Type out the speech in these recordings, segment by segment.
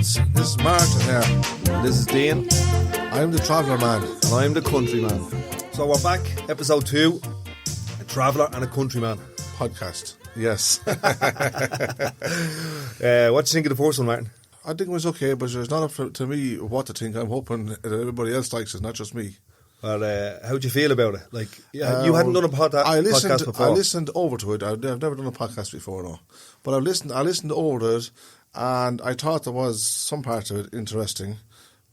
lads, this is Martin here. This is Dean. I'm the Traveller Man. And I'm the Countryman. So we're back, episode 2, a Traveller and a Countryman. Podcast, yes. What do you think of the first one, Martin? I think it was okay, but it's not up to me what to think. I'm hoping that everybody else likes it, not just me. Well, how do you feel about it? Like, you hadn't done a podcast before. I listened over to it. I've never done a podcast before, no. But I listened over to it, and I thought there was some part of it interesting.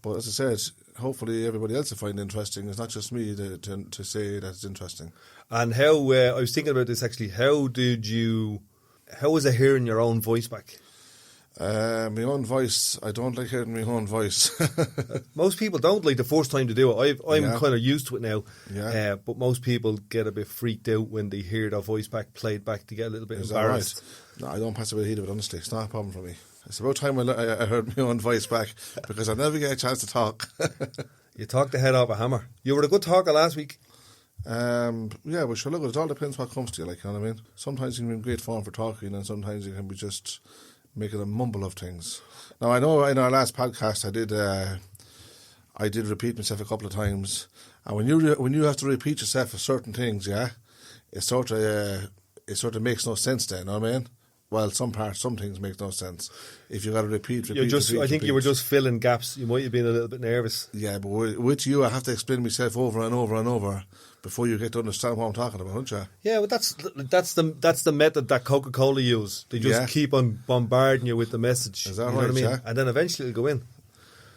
But as I said, hopefully everybody else will find it interesting. It's not just me to say that it's interesting. And how, I was thinking about this actually, how was it hearing your own voice back? My own voice, I don't like hearing my own voice. Most people don't like the first time to do it. I'm kind of used to it now. Yeah. But most people get a bit freaked out when they hear their voice back played back. They get a little bit embarrassed. Right? No, I don't pass a bit of heat of it, honestly. It's not a problem for me. It's about time I heard my own voice back because I never get a chance to talk. You talked the head off a hammer. You were a good talker last week. Yeah, but sure, look, it all depends what comes to you, like, you know what I mean? Sometimes you can be in great form for talking and sometimes you can be just making a mumble of things. Now, I know in our last podcast I did repeat myself a couple of times, and when you have to repeat yourself for certain things, yeah, it sort of makes no sense then, you know what I mean? Well, some things make no sense. If you got to repeat. I think you were just filling gaps. You might have been a little bit nervous. Yeah, but with you, I have to explain myself over and over and over before you get to understand what I'm talking about, don't you? Yeah, but that's the method that Coca-Cola use. They just keep on bombarding you with the message. Is that right? Know what I mean? Yeah. And then eventually it'll go in.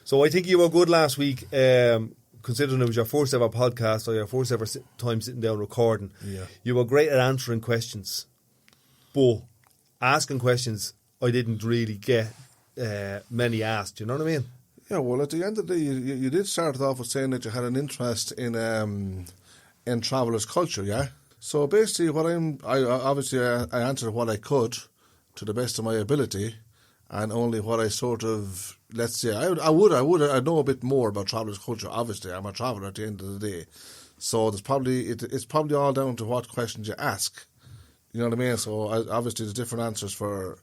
So I think you were good last week, considering it was your first ever podcast or your first ever time sitting down recording. Yeah. You were great at answering questions, but asking questions I didn't really get many asked. You know what I mean? Yeah. Well, at the end of the day, you did start it off with saying that you had an interest in travellers' culture. Yeah. So basically, I answered what I could to the best of my ability, and only what I sort of, let's say, I know a bit more about travellers' culture. Obviously, I'm a traveller at the end of the day, so it's probably all down to what questions you ask. You know what I mean? So obviously there's different answers for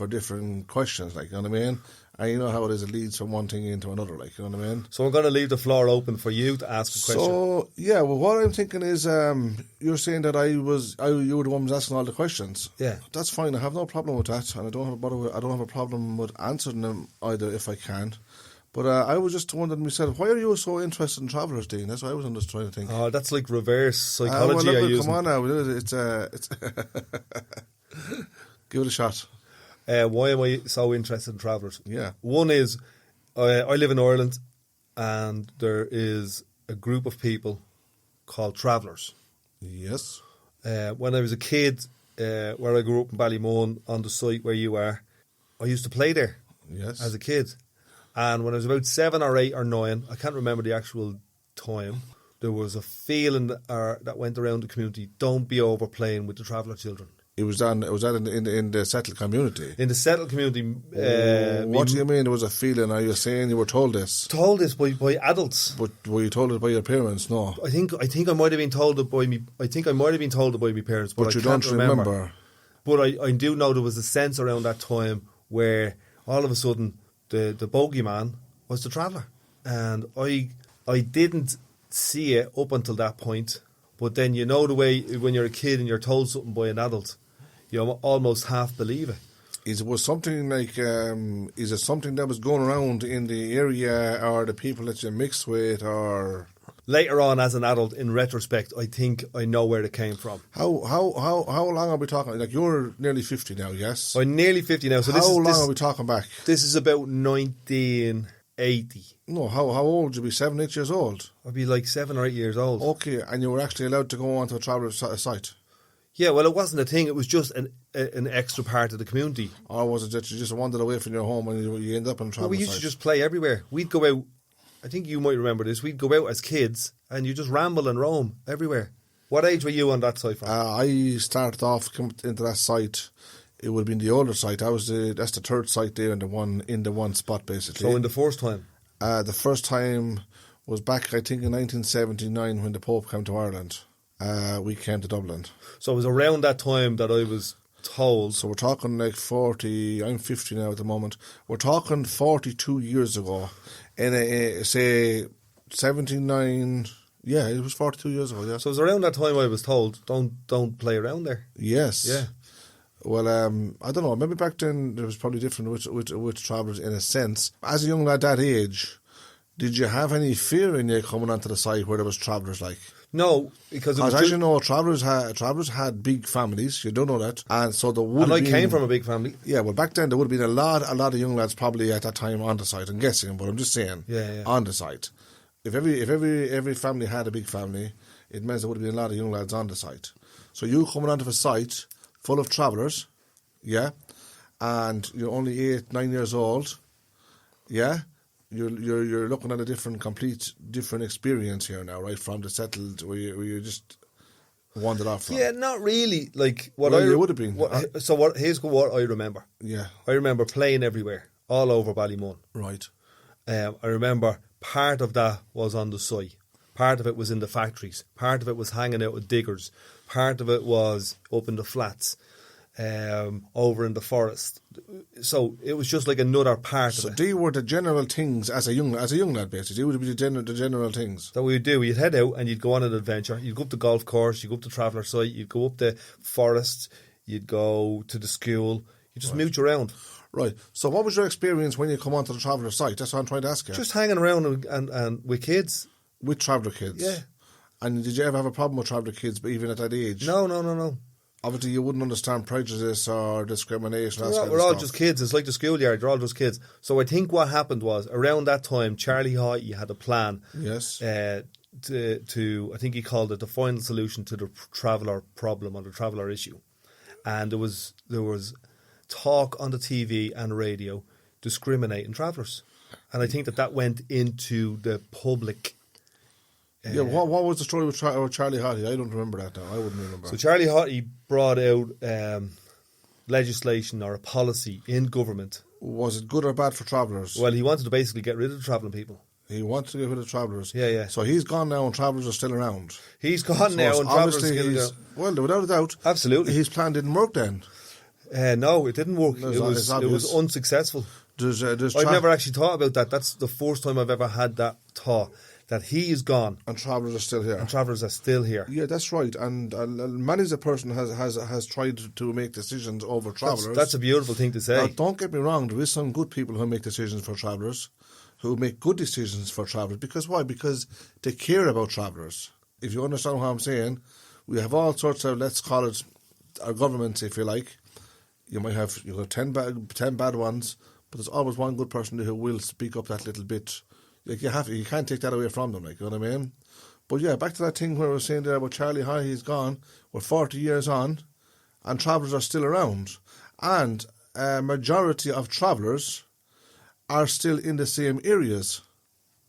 different questions, like, you know what I mean? And you know how it is, it leads from one thing into another, like, you know what I mean? So we're going to leave the floor open for you to ask a question. So, yeah, well, what I'm thinking is, you're saying that you were the one who was asking all the questions. Yeah. That's fine, I have no problem with that, and I don't have a problem with answering them either if I can. But I was just wondering myself, why are you so interested in travellers, Dean? That's what I was just trying to think. Oh, that's like reverse psychology I use. Come on now, it's give it a shot. Why am I so interested in travellers? Yeah. One is, I live in Ireland, and there is a group of people called travellers. Yes. When I was a kid, where I grew up in Ballymun, on the site where you are, I used to play there. Yes. As a kid. And when I was about 7 or 8 or 9, I can't remember the actual time, there was a feeling that went around the community, don't be overplaying with the traveller children. It was that in the settled community? In the settled community. What do you mean there was a feeling? Are you saying you were told this? Told this by adults. But were you told it by your parents? No. I think I might have been told it by me. I think I might have been told it by my parents, but you I can't don't remember. But I do know there was a sense around that time where all of a sudden the bogeyman was the traveller, and I didn't see it up until that point. But then you know the way when you're a kid and you're told something by an adult, you almost half believe it. Is it something that was going around in the area, or the people that you mixed with, or later on as an adult? In retrospect, I think I know where it came from. How long are we talking? Like, you're nearly 50 now, yes? I'm nearly 50 now. So how long are we talking back? This is about 1980. No, how old would you be? 7, 8 years old? I'd be like 7 or 8 years old. Okay, and you were actually allowed to go onto a traveller's site? Yeah, well, it wasn't a thing. It was just an extra part of the community. Or was it that you just wandered away from your home and you end up on a traveller's site? We used to just play everywhere. We'd go out. I think you might remember this. We'd go out as kids and you just ramble and roam everywhere. What age were you on that site from? I started off into that site. It would have been the older site. That's the third site there in the one spot, basically. So in the first time? The first time was back, I think, in 1979 when the Pope came to Ireland. We came to Dublin. So it was around that time that I was told. So we're talking like 40, I'm 50 now at the moment. We're talking 42 years ago. In say 79, yeah, it was 42 years ago, yeah. So it was around that time I was told, don't play around there. Yes. Yeah. Well, I don't know, maybe back then it was probably different with travellers in a sense. As a young lad that age, did you have any fear in you coming onto the site where there was travellers like? No, because as you know, travellers had big families. You don't know that, and so there would. And I came from a big family. Yeah, well, back then there would have been a lot of young lads probably at that time on the site. I'm guessing, but I'm just saying, on the site. If every family had a big family, it means there would have been a lot of young lads on the site. So you coming onto a site full of travellers, yeah, and you're only 8, 9 years old, yeah. You're looking at a complete different experience here now, right? From the settled where you just wandered off from. Yeah, not really. Like you would have been. Here's what I remember. Yeah, I remember playing everywhere, all over Ballymun. Right. I remember part of that was on the site. Part of it was in the factories. Part of it was hanging out with diggers. Part of it was up in the flats. Over in the forest, so it was just like another part of it. So they were the general things as a young lad, basically. They would be the general things that we would do. You'd head out and you'd go on an adventure. You'd go up the golf course. You'd go up the traveller site. You'd go up the forest. You'd go to the school. You just mooch around. Right. So, what was your experience when you come onto the traveller site? That's what I'm trying to ask you. Just hanging around and with kids, with traveller kids. Yeah. And did you ever have a problem with traveller kids, but even at that age? No. Obviously, you wouldn't understand prejudice or discrimination. We're all just kids. It's like the schoolyard. They're all just kids. So I think what happened was, around that time, Charlie Haughey had a plan. Yes. To I think he called it the final solution to the traveller problem or the traveller issue. And there was talk on the TV and radio discriminating travellers. And I think that went into the public. What was the story with Charlie Haughey? I don't remember that now. I wouldn't remember. So Charlie Haughey brought out legislation or a policy in government. Was it good or bad for travellers? Well, he wanted to basically get rid of the travelling people. He wanted to get rid of travellers. Yeah. So he's gone now and travellers are still around. He's gone now and travellers are still around. Well, without a doubt. Absolutely. His plan didn't work then. No, it didn't work. It was unsuccessful. I've never actually thought about that. That's the first time I've ever had that thought. That he is gone. And travellers are still here. And travellers are still here. Yeah, that's right. And many a person has tried to make decisions over travellers. That's a beautiful thing to say. Now, don't get me wrong, there is some good people who make decisions for travellers, who make good decisions for travellers. Because why? Because they care about travellers. If you understand what I'm saying, we have all sorts of, let's call it, our governments, if you like. You have 10 bad ones, but there's always one good person who will speak up that little bit. Like you can't take that away from them, like, you know what I mean? But yeah, back to that thing where I was saying there about Charlie Haughey, he's gone, we're 40 years on, and travellers are still around. And a majority of travellers are still in the same areas,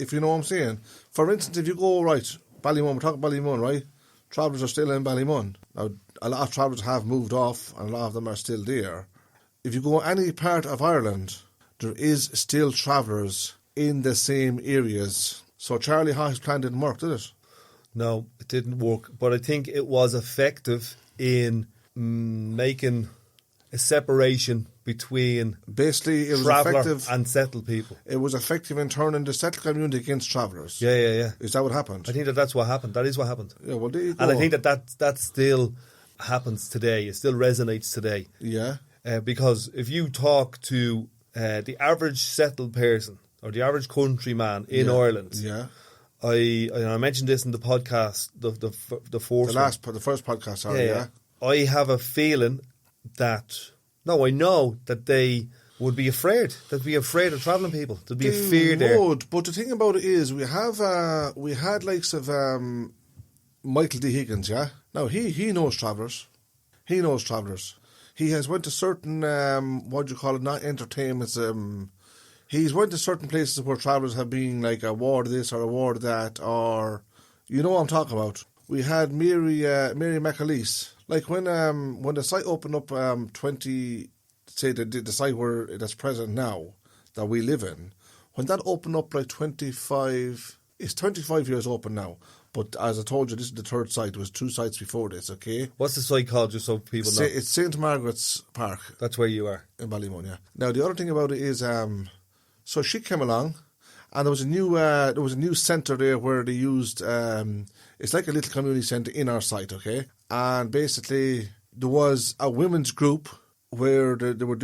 if you know what I'm saying. For instance, if you go, right, Ballymun, we're talking Ballymun, right? Travellers are still in Ballymun. Now, a lot of travellers have moved off, and a lot of them are still there. If you go any part of Ireland, there is still travellers in the same areas. So Charlie Haughey's plan didn't work, did it? No, it didn't work. But I think it was effective in making a separation between basically it was traveller effective and settled people. It was effective in turning the settled community against travellers. Yeah. Is that what happened? I think that's what happened. That is what happened. Yeah, well, there you go. And I think that still happens today. It still resonates today. Yeah. Because if you talk to the average settled person or the average countryman in Ireland, I mentioned this in the podcast, the first podcast. Sorry, yeah. I have a feeling that I know that they would be afraid. They'd be afraid of travelling people. There'd be a fear there. But the thing about it is, we had likes of Michael D. Higgins. Yeah. Now he knows travellers. He knows travellers. He has went to certain what do you call it? Not entertainments. He's went to certain places where travellers have been like award this or award that, or you know what I'm talking about. We had Mary McAleese. Like when the site opened up, the site that's present now that we live in, when that opened up like 25 It's 25 years open now. But as I told you, this is the third site. There was 2 sites before this, okay? What's the site called, just so people know? It's St. Margaret's Park. That's where you are. In Ballymun, yeah. Now, the other thing about it is, so she came along, and there was a new centre there where they used, it's like a little community centre in our site, okay? And basically, there was a women's group where they were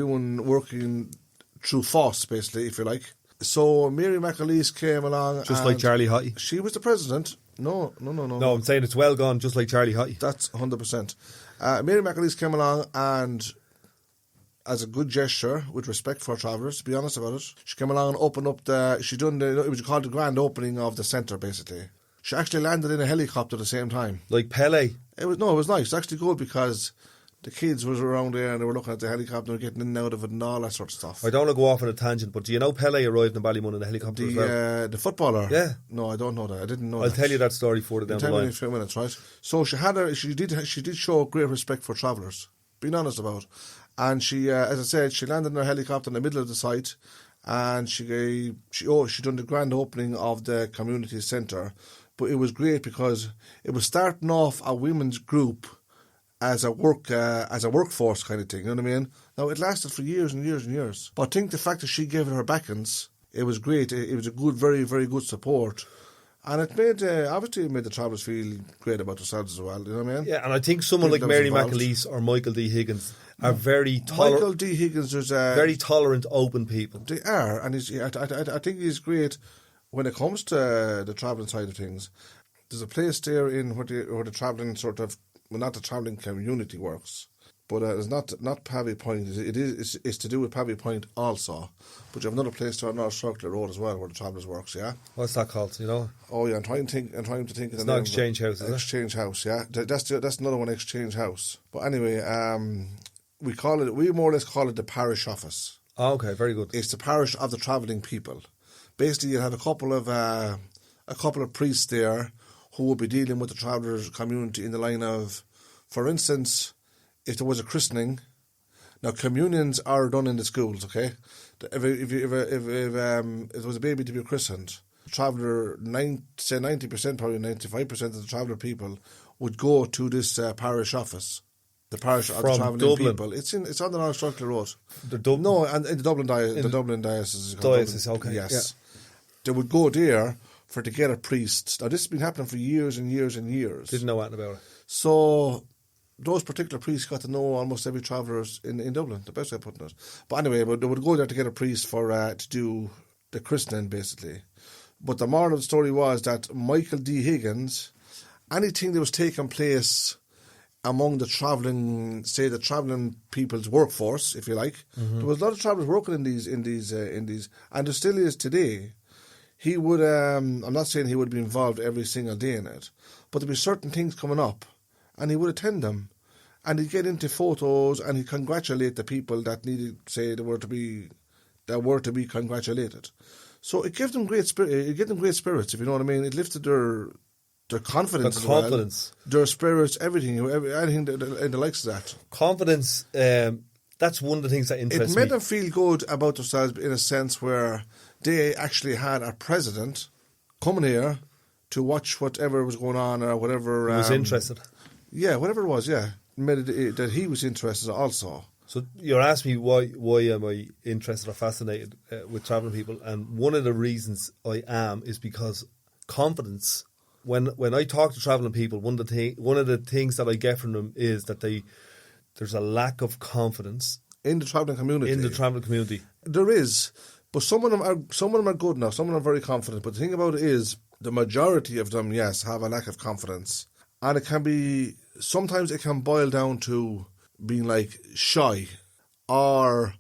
working through FOSS, basically, if you like. So Mary McAleese came along. Just like Charlie Haughey? She was the president. No. No, I'm saying it's well gone, just like Charlie Haughey. That's 100%. Mary McAleese came along and, as a good gesture, with respect for travellers, to be honest about it, she came along and opened up it was called the grand opening of the centre, basically. She actually landed in a helicopter at the same time. Like Pele? It was nice. It's actually good because the kids was around there and they were looking at the helicopter and getting in and out of it and all that sort of stuff. I don't want to go off on a tangent, but do you know Pele arrived in Ballymun in a helicopter as well? The footballer? Yeah. No, I don't know that. I didn't know I'll that. tell you that story further down the line. Tell me in a few minutes, right? So she did show great respect for travellers, being honest about it. And she, as I said, she landed in her helicopter in the middle of the site and she done the grand opening of the community centre. But it was great because it was starting off a women's group as a workforce kind of thing, you know what I mean? Now, it lasted for years and years and years. But I think the fact that she gave it her backings, it was great. It was a good, very, very good support. And it made, obviously, it made the travellers feel great about themselves as well, you know what I mean? Yeah, and I think someone like Mary McAleese or Michael D. Higgins are very tolerant. Michael D. Higgins, very tolerant, open people. They are, and I think he's great when it comes to the travelling side of things. There's a place there in where the travelling sort of, well, not the travelling community works, but it's not Pavy Point. It's to do with Pavy Point also. But you have another place there on North Circular Road as well where the travellers works. Yeah. What's that called? You know? Oh yeah, I'm trying to think. It's not Exchange House, is it? Exchange House. Yeah, that's another one. Exchange House. But anyway, we more or less call it the parish office. Oh, okay, very good. It's the parish of the travelling people. Basically, you have a couple of priests there who will be dealing with the travellers community in the line of, for instance, if there was a christening. Now, communions are done in the schools, okay? If there was a baby to be christened, the traveller, say 90%, probably 95% of the traveller people would go to this parish office. The parish of the travelling people. It's on the North Circular Road. No, and in the Dublin diocese. Diocese, okay. Yes. Yeah. They would go there to get a priest. Now, this has been happening for years and years and years. Didn't know anything about it. So those particular priests got to know almost every traveller in Dublin, the best way of putting it. But anyway, they would go there to get a priest to do the christening, basically. But the moral of the story was that Michael D. Higgins, anything that was taking place among the travelling people's workforce, if you like, there was a lot of travellers working in these, and there still is today. He would, I'm not saying he would be involved every single day in it, but there'd be certain things coming up, and he would attend them, and he'd get into photos, and he'd congratulate the people that needed, say, that were to be congratulated. So it gave them great spirit. It gave them great spirits, if you know what I mean. It lifted their confidence, their spirits, anything in the likes of that. Confidence. That's one of the things that interests me. It made them feel good about themselves in a sense where they actually had a president coming here to watch whatever was going on or whatever. He was interested. Yeah, whatever it was, yeah. Made it that he was interested also. So you're asking me why am I interested or fascinated with travelling people? And one of the reasons I am is because confidence. When I talk to travelling people, one of the things that I get from them is that there's a lack of confidence in the travelling community. There is, but some of them are good now. Some of them are very confident. But the thing about it is, the majority of them, yes, have a lack of confidence, and sometimes it can boil down to being like shy or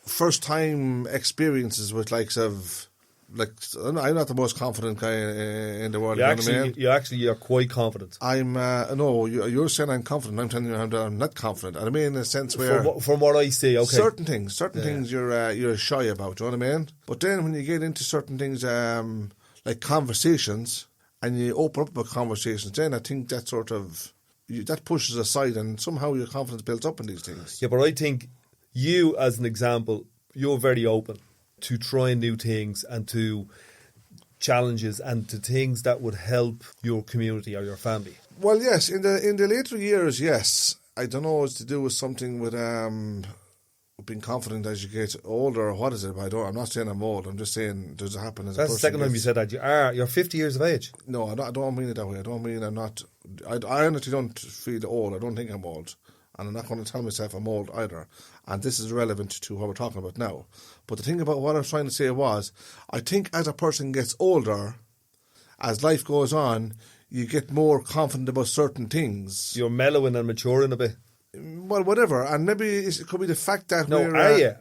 first time experiences with I'm not the most confident guy in the world. You're quite confident. No, you're saying I'm confident. I'm telling you I'm not confident. And I mean in a sense where from what I see, okay, certain things you're shy about. Do you know what I mean? But then when you get into certain things like conversations, and you open up about conversations, then I think that that pushes aside, and somehow your confidence builds up in these things. Yeah, but I think you, as an example, you're very open to trying new things and to challenges and to things that would help your community or your family? Well, yes, in the later years, yes. I don't know, it's to do with something with being confident as you get older, or what is it? I'm not saying I'm old. I'm just saying, does it happen as a person? That's the second time you said that. You're 50 years of age. No, I don't mean it that way. I don't mean I'm not. I honestly don't feel old. I don't think I'm old. And I'm not going to tell myself I'm old either. And this is relevant to what we're talking about now. But the thing about what I was trying to say was, I think as a person gets older, as life goes on, you get more confident about certain things. You're mellowing and maturing a bit. Well, whatever. And maybe it could be the fact that are you?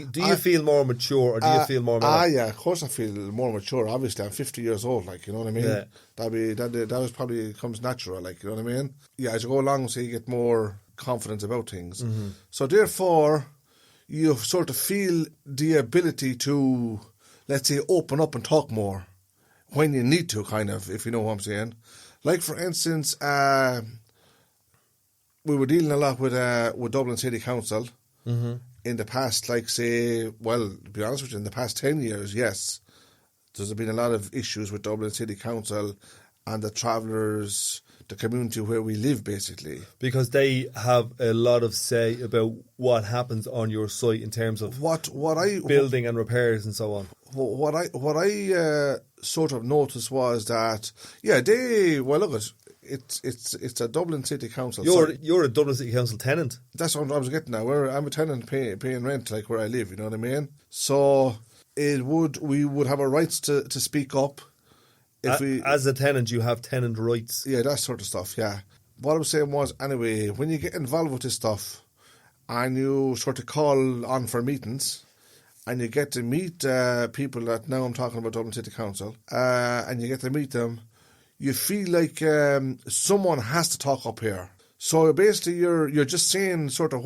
Do you feel more mature or do you feel more mellow? Yeah, of course I feel more mature. Obviously, I'm 50 years old, like, you know what I mean? Yeah. That was probably comes natural, like, you know what I mean? Yeah, as you go along, so you get more confidence about things. Mm-hmm. So therefore, you sort of feel the ability to, let's say, open up and talk more when you need to, kind of, if you know what I'm saying. Like, for instance, we were dealing a lot with Dublin City Council in the past, like, say, well, to be honest with you, in the past 10 years, yes, there's been a lot of issues with Dublin City Council and the travellers, the community where we live, basically. Because they have a lot of say about what happens on your site in terms of building and repairs and so on. What I sort of noticed was that, yeah, it's a Dublin City Council. You're a Dublin City Council tenant. That's what I was getting at. I'm a tenant paying rent, like where I live. You know what I mean? So we would have our rights to speak up. As a tenant, you have tenant rights. Yeah, that sort of stuff. Yeah. What I was saying was, anyway, when you get involved with this stuff, and you sort of call on for meetings, and you get to meet people that now I'm talking about Dublin City Council, and you get to meet them. You feel like someone has to talk up here. So basically you're just saying sort of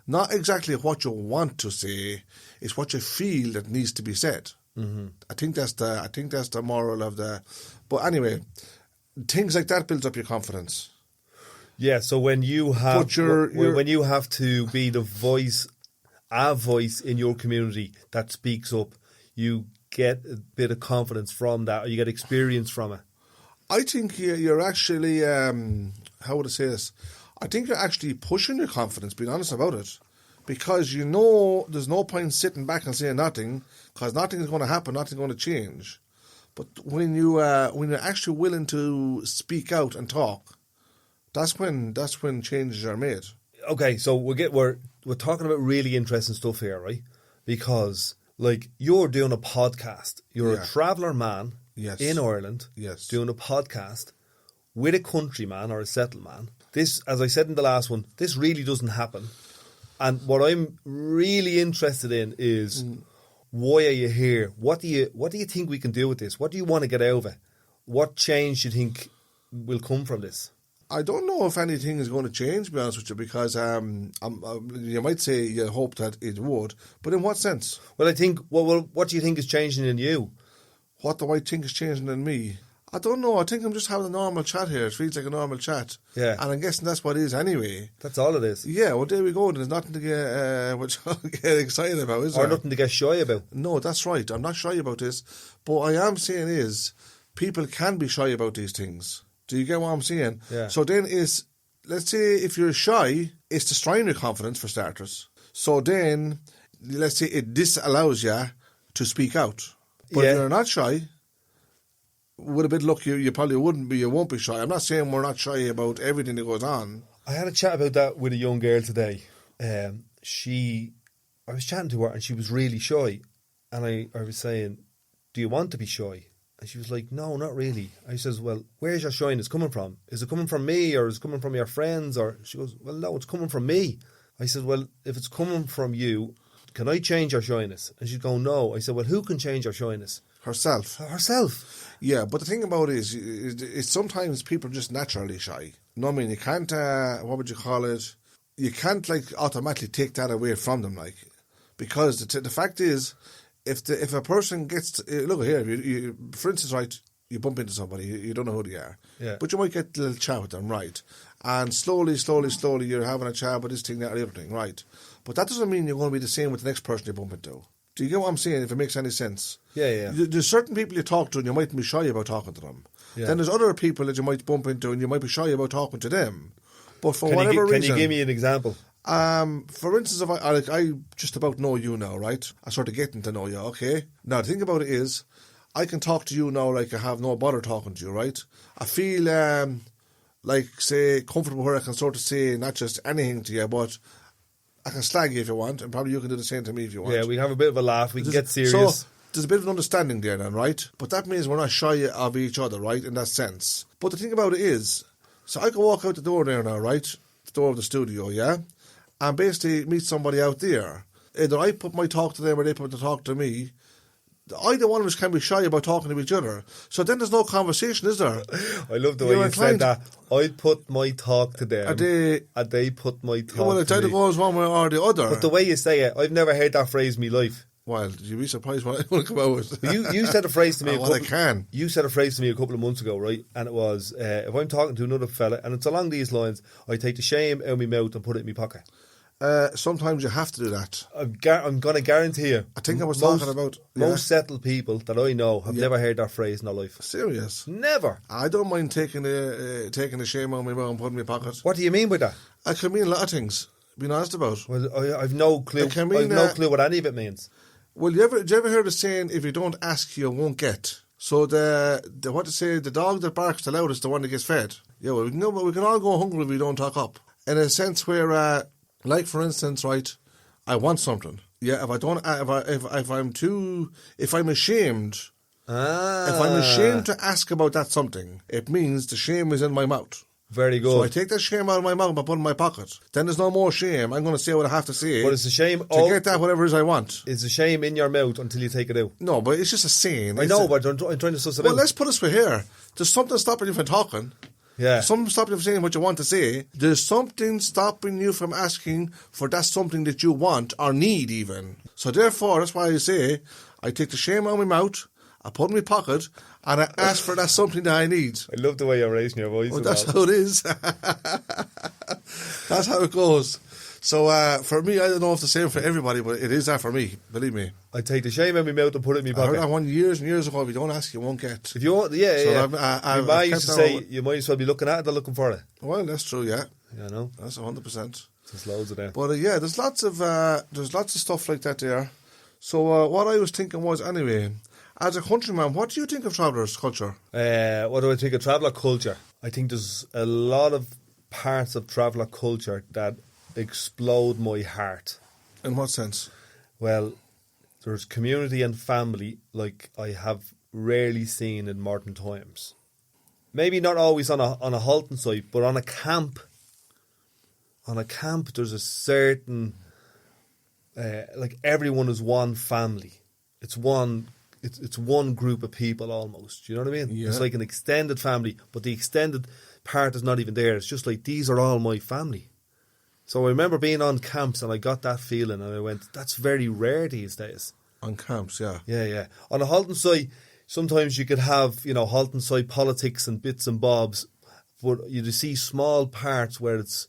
not exactly what you want to say, it's what you feel that needs to be said. Mm-hmm. I think that's the moral of the. But anyway, things like that builds up your confidence. Yeah, so when you have when you have to be a voice in your community that speaks up, you get a bit of confidence from that, or you get experience from it. I think you're actually, how would I say this? I think you're actually pushing your confidence, being honest about it. Because you know there's no point sitting back and saying nothing, because nothing is going to happen, nothing's going to change. But when you're actually willing to speak out and talk, that's when changes are made. Okay, so we're talking about really interesting stuff here, right? Because like you're doing a podcast, you're a traveller man in Ireland, doing a podcast with a countryman or a settled man. This, as I said in the last one, this really doesn't happen. And what I'm really interested in is why are you here? What do you think we can do with this? What do you want to get out of it? What change do you think will come from this? I don't know if anything is going to change, to be honest with you, because you might say you hope that it would, but in what sense? Well, I think, what do you think is changing in you? What do I think is changing in me? I don't know. I think I'm just having a normal chat here. It feels like a normal chat. Yeah. And I'm guessing that's what it is anyway. That's all it is. Yeah, well, there we go. There's nothing to get excited about, is there? Or nothing to get shy about. No, that's right. I'm not shy about this. But what I am saying is, people can be shy about these things. Do you get what I'm saying? Yeah. So then let's say if you're shy, it's destroying your confidence for starters. So then, let's say it disallows you to speak out. But if you're not shy, with a bit of luck, you probably wouldn't be. You won't be shy. I'm not saying we're not shy about everything that goes on. I had a chat about that with a young girl today. I was chatting to her and she was really shy. And I was saying, do you want to be shy? And she was like, no, not really. I says, well, where's your shyness coming from? Is it coming from me or is it coming from your friends? Or she goes, well, no, it's coming from me. I said, well, if it's coming from you, can I change your shyness? And she's going, no. I said, well, who can change your shyness? Herself. Yeah, but the thing about it is sometimes people are just naturally shy. You know what I mean? You can't, what would you call it? You can't, like, automatically take that away from them, like. Because the fact is, if a person gets, look here, you, for instance, right, you bump into somebody, you don't know who they are. Yeah. But you might get a little chat with them, right? And slowly, you're having a chat with this thing, that, or the other thing, right? But that doesn't mean you're going to be the same with the next person you bump into. Do you get what I'm saying, if it makes any sense? Yeah. There's certain people you talk to and you might be shy about talking to them. Yeah. Then there's other people that you might bump into and you might be shy about talking to them. But for Can whatever reason... Can you give me an example? For instance, if I just about know you now, right? I sort of getting to know you, okay? Now, the thing about it is, I can talk to you now like I have no bother talking to you, right? I feel, like, say, comfortable where I can sort of say not just anything to you, but I can slag you if you want, and probably you can do the same to me if you want. Yeah, we have a bit of a laugh. We can get serious. So, there's a bit of an understanding there then, right? But that means we're not shy of each other, right, in that sense. But the thing about it is, so I can walk out the door there now, right? The door of the studio, yeah? And basically meet somebody out there. Either I put my talk to them or they put the talk to me. Either one of us can be shy about talking to each other. So then there's no conversation, is there? I love the way you said that. I put my talk to them and they put my talk to me. Well, it either goes one way or the other. But the way you say it, I've never heard that phrase in my life. Well, you'd be surprised when I want to come out with. You said a phrase to me. You said a phrase to me a couple of months ago, right? And it was, if I'm talking to another fella, and it's along these lines, I take the shame out of my mouth and put it in my pocket. Sometimes you have to do that. I'm going to guarantee you. I think I was talking about... Yeah. Most settled people that I know have never heard that phrase in their life. Serious? Never. I don't mind taking the shame out of my mouth and putting it in my pocket. What do you mean by that? I can mean a lot of things, being honest about. Well, I've no clue. I've no clue what any of it means. Well, did you ever hear the saying, if you don't ask, you won't get? So the dog that barks the loudest is the one that gets fed. Yeah, well, we can all go hungry if we don't talk up. In a sense where, like for instance, right, I want something. Yeah, if I'm ashamed, if I'm ashamed to ask about that something, it means the shame is in my mouth. Very good. So I take that shame out of my mouth and put it in my pocket. Then there's no more shame. I'm going to say what I have to say. But it's a shame to get that whatever it is I want. It's a shame in your mouth until you take it out. No, but it's just a saying. I know, but I'm trying to suss it out. Well, let's put it this way here. There's something stopping you from talking. Yeah. There's something stopping you from saying what you want to say. There's something stopping you from asking for that something that you want or need even. So therefore, that's why I say, I take the shame out of my mouth, I put it in my pocket, and I ask for that something that I need. I love the way you're raising your voice. Well, that's how it is. That's how it goes. So for me, I don't know if it's the same for everybody, but it is that for me. Believe me. I take the shame out of my mouth and put it in my pocket. I heard that one years and years ago. If you don't ask, you won't get. If you want, yeah. So my ma used to say, you might as well be looking at it than looking for it. Well, that's true. Yeah. You know, that's 100%. There's loads of them. But yeah, there's lots of stuff like that there. So what I was thinking was, anyway, as a countryman, what do you think of travellers' culture? What do I think of traveller culture? I think there's a lot of parts of traveller culture that explode my heart. In what sense? Well, there's community and family like I have rarely seen in modern times. Maybe not always on a halting site, but on a camp. On a camp, there's a certain like everyone is one family. It's one group of people almost. Do you know what I mean? Yeah. It's like an extended family, but the extended part is not even there. It's just like, these are all my family. So I remember being on camps and I got that feeling and I went, that's very rare these days. On camps, yeah. Yeah. On a halting site, sometimes you could have, halting site politics and bits and bobs, but you see small parts where it's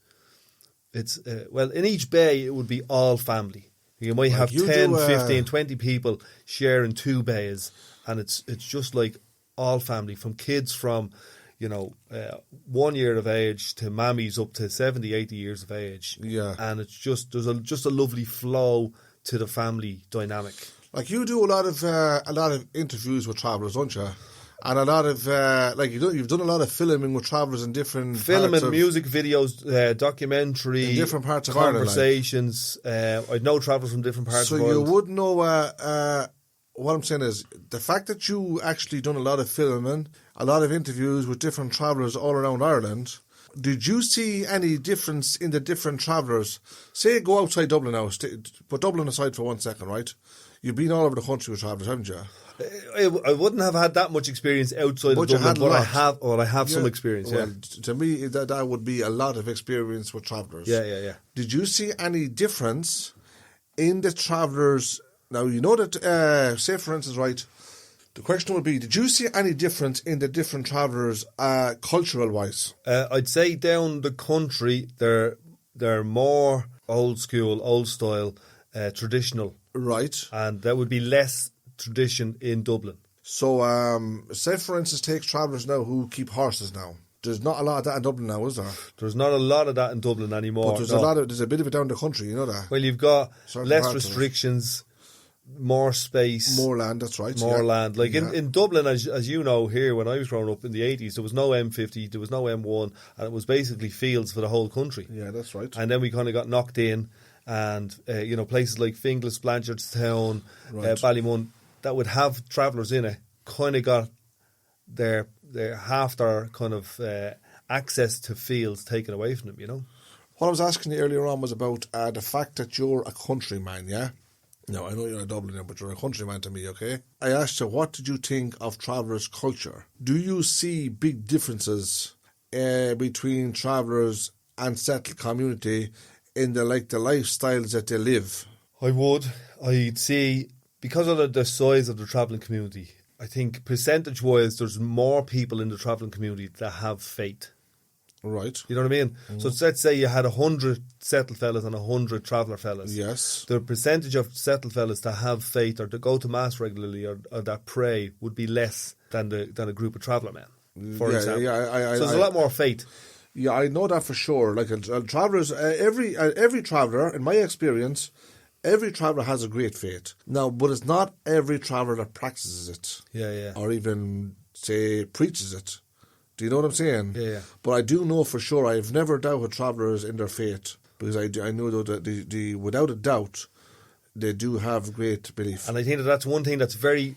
well, in each bay it would be all family. You might have 10, 15, 20 people sharing 2 bays, and it's just like all family, from kids from 1 year of age to mammies up to 70, 80 years of age. Yeah. And it's just a lovely flow to the family dynamic. Like, you do a lot of interviews with travellers, don't you? And a lot of you've done a lot of filming with travellers in different music videos, documentary, in different parts of Ireland, conversations. I know travellers from different parts of Ireland. So you would know. What I'm saying is, the fact that you actually done a lot of filming, a lot of interviews with different travellers all around Ireland. Did you see any difference in the different travellers? Say, go outside Dublin now. Put Dublin aside for 1 second, right? You've been all over the country with travellers, haven't you? I wouldn't have had that much experience outside of Dublin, but I have some experience. Well, to me, that would be a lot of experience with travellers. Yeah. Did you see any difference in the travellers? Now, you know that, say for instance, right, the question would be, did you see any difference in the different travellers cultural-wise? I'd say down the country, they're more old school, old style, traditional Right. And that would be less tradition in Dublin. So, say for instance, take travellers now who keep horses now. There's not a lot of that in Dublin now, is there? There's not a lot of that in Dublin anymore. But there's no. there's a bit of it down the country, you know that? Well, you've got Certain less parts of it. restrictions, more space. More land, that's right. More land. Like Yeah. in Dublin, as you know, here when I was growing up in the 80s, there was no M50, there was no M1, and it was basically fields for the whole country. Yeah, that's right. And then we kind of got knocked in, and places like Finglas, Blanchardstown, Right. Ballymun, that would have travellers in it, kind of got their half their kind of access to fields taken away from them, you know. What I was asking you earlier on was about the fact that you're a countryman, yeah? No, I know you're a Dubliner, but you're a countryman to me, okay? I asked you, what did you think of travellers' culture? Do you see big differences between travellers and settled community in the lifestyles that they live? I would. I'd see, because of the size of the travelling community, I think percentage-wise there's more people in the travelling community that have faith. Right. You know what I mean? So let's say you had 100 settled fellas and 100 traveller fellas. Yes. The percentage of settled fellas that have faith or that go to mass regularly or that pray would be less than a group of traveller men, for example. Yeah, so there's a lot more faith. Yeah, I know that for sure. Like travellers, every traveller, in my experience, every traveller has a great faith. Now, but it's not every traveller that practices it. Yeah. Or even, say, preaches it. Do you know what I'm saying? Yeah. But I do know for sure, I've never doubted travellers in their faith, because I know that the without a doubt, they do have great belief. And I think that's one thing that's very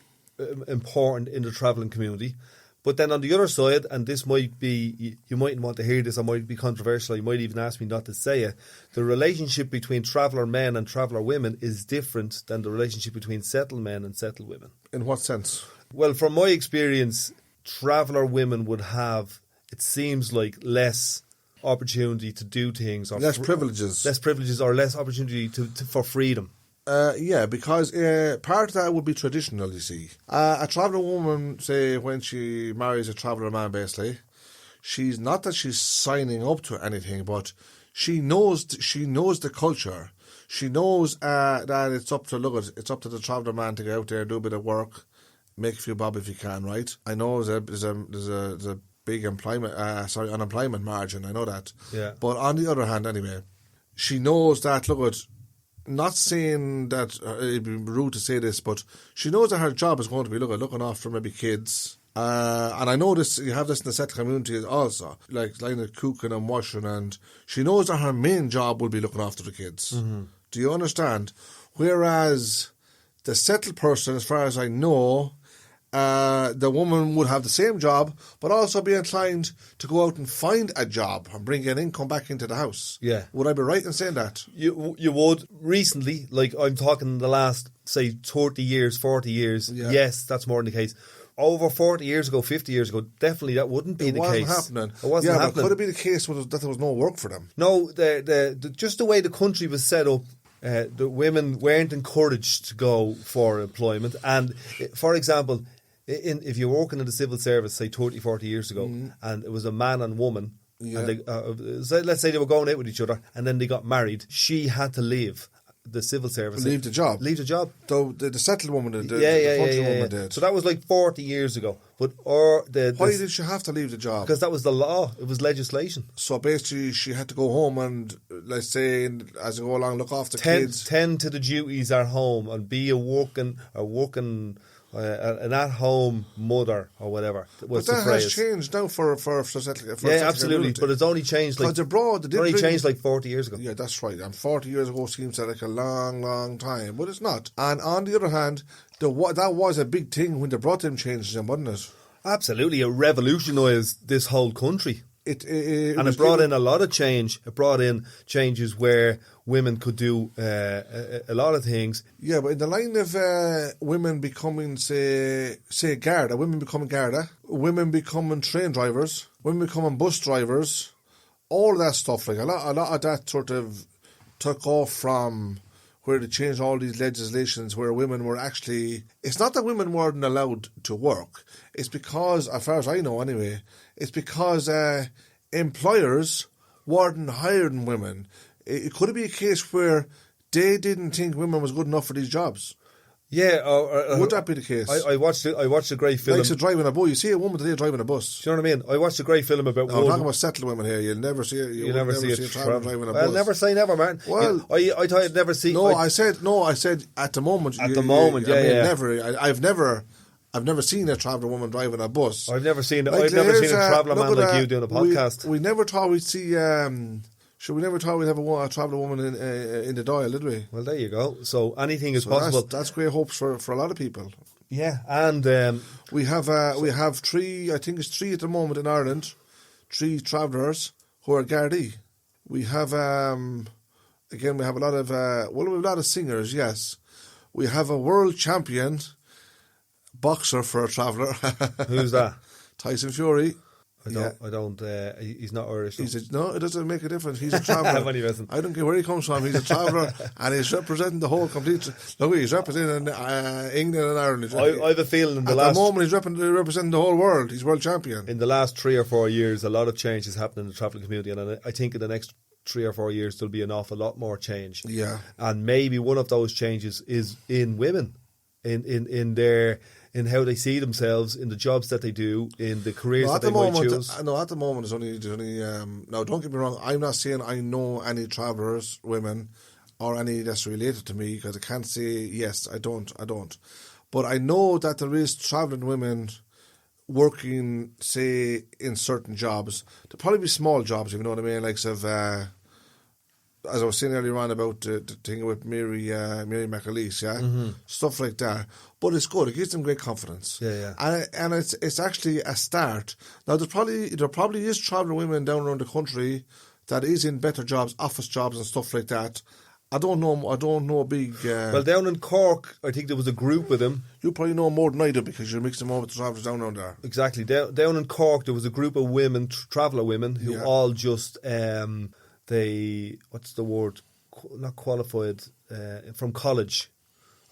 important in the travelling community. But then on the other side, and this might be, you mightn't want to hear this, or might be controversial, you might even ask me not to say it, the relationship between traveller men and traveller women is different than the relationship between settled men and settled women. In what sense? Well, from my experience, traveller women would have, it seems like, less opportunity to do things. Or Less privileges. Less privileges or less opportunity for freedom. Yeah, because part of that would be traditional, you see. A traveller woman, say, when she marries a traveller man, basically, she's not that she's signing up to anything, but she knows the culture. She knows that it's up to the traveller man to go out there, do a bit of work, make a few bob if you can, right? I know there's a big unemployment margin. I know that. Yeah. But on the other hand, anyway, she knows that. Not saying that it'd be rude to say this, but she knows that her job is going to be looking after maybe kids. And I know this. You have this in the settled community also, like cooking and washing, and she knows that her main job will be looking after the kids. Mm-hmm. Do you understand? Whereas the settled person, as far as I know, the woman would have the same job, but also be inclined to go out and find a job and bring an income back into the house. Yeah. Would I be right in saying that? You would. Recently, like I'm talking the last, say, 30 years, 40 years, yes, that's more than the case. Over 40 years ago, 50 years ago, definitely that wouldn't be the case. It wasn't happening. It wasn't happening. But could it be the case that there was no work for them? No, just the way the country was set up, the women weren't encouraged to go for employment. And, for example, if you were working in the civil service, say 30, 40 years ago, and it was a man and woman, and they, let's say they were going out with each other, and then they got married, she had to leave the civil service. Leave the job. So the settled woman did. The country woman did. So that was like 40 years ago. But why did she have to leave the job? Because that was the law. It was legislation. So basically, she had to go home and, let's say, as you go along, look after kids. Tend to the duties at home and be an at-home mother or whatever. But that has changed now for absolutely. Community. But it's only changed like 40 years ago. Yeah, that's right. And 40 years ago seems like a long, long time, but it's not. And on the other hand, that was a big thing when they brought them changes in, wasn't it? Absolutely, it revolutionised this whole country. It brought in a lot of change. It brought in changes where women could do a lot of things. Yeah, but in the line of women becoming, say Garda, women becoming Garda, women becoming train drivers, women becoming bus drivers, all of that stuff, like a lot of that sort of took off from where they changed all these legislations where women were actually... It's not that women weren't allowed to work. It's because, as far as I know anyway, it's because employers weren't hiring women. It could be a case where they didn't think women was good enough for these jobs. Yeah, Would that be the case? I watched a great film. Like driving a bus. You see a woman today driving a bus. Do you know what I mean? I watched a great film about. No, I'm talking about settled women here. You'll never see. You'll never see a traveller driving a bus. Well, never say never, man. Well, I thought I'd never see. I said at the moment. At the moment, Never. I've never seen a traveller woman driving a bus. I've never seen. I've never seen a traveller man like you doing a podcast. We never thought we'd see. We never thought we'd have a traveller woman in the dial, did we? Well, there you go. So anything is possible. That's great hopes for a lot of people. Yeah, and we have three. I think it's three at the moment in Ireland. 3 travellers who are Gardaí. We have again. We have a lot of we have a lot of singers. Yes, we have a world champion boxer for a traveller. Who's that? Tyson Fury. I don't. He's not Irish. No, it doesn't make a difference. He's a traveller. I don't care where he comes from. He's a traveller, and he's representing the whole complete. Look, he's representing England and Ireland. I have a feeling at the moment he's representing the whole world. He's world champion. In the last 3 or 4 years, a lot of change has happened in the travelling community, and I think in the next 3 or 4 years there'll be an awful lot more change. Yeah, and maybe one of those changes is in women, in how they see themselves, in the jobs that they do, in the careers that they might choose. No, at the moment, there's only now, don't get me wrong, I'm not saying I know any travellers, women, or any that's related to me, because I can't say yes, I don't. But I know that there is travelling women working, say, in certain jobs. There'll probably be small jobs, if you know what I mean, like as I was saying earlier on about the thing with Mary McAleese, stuff like that. But it's good; it gives them great confidence. Yeah. And it's actually a start. Now there probably is travelling women down around the country that is in better jobs, office jobs and stuff like that. I don't know a big. Well, down in Cork, I think there was a group of them. You probably know more than I do because you're mixing more with the travellers down around there. Exactly. Down in Cork, there was a group of women, traveller women, who all just what's the word? Not qualified from college.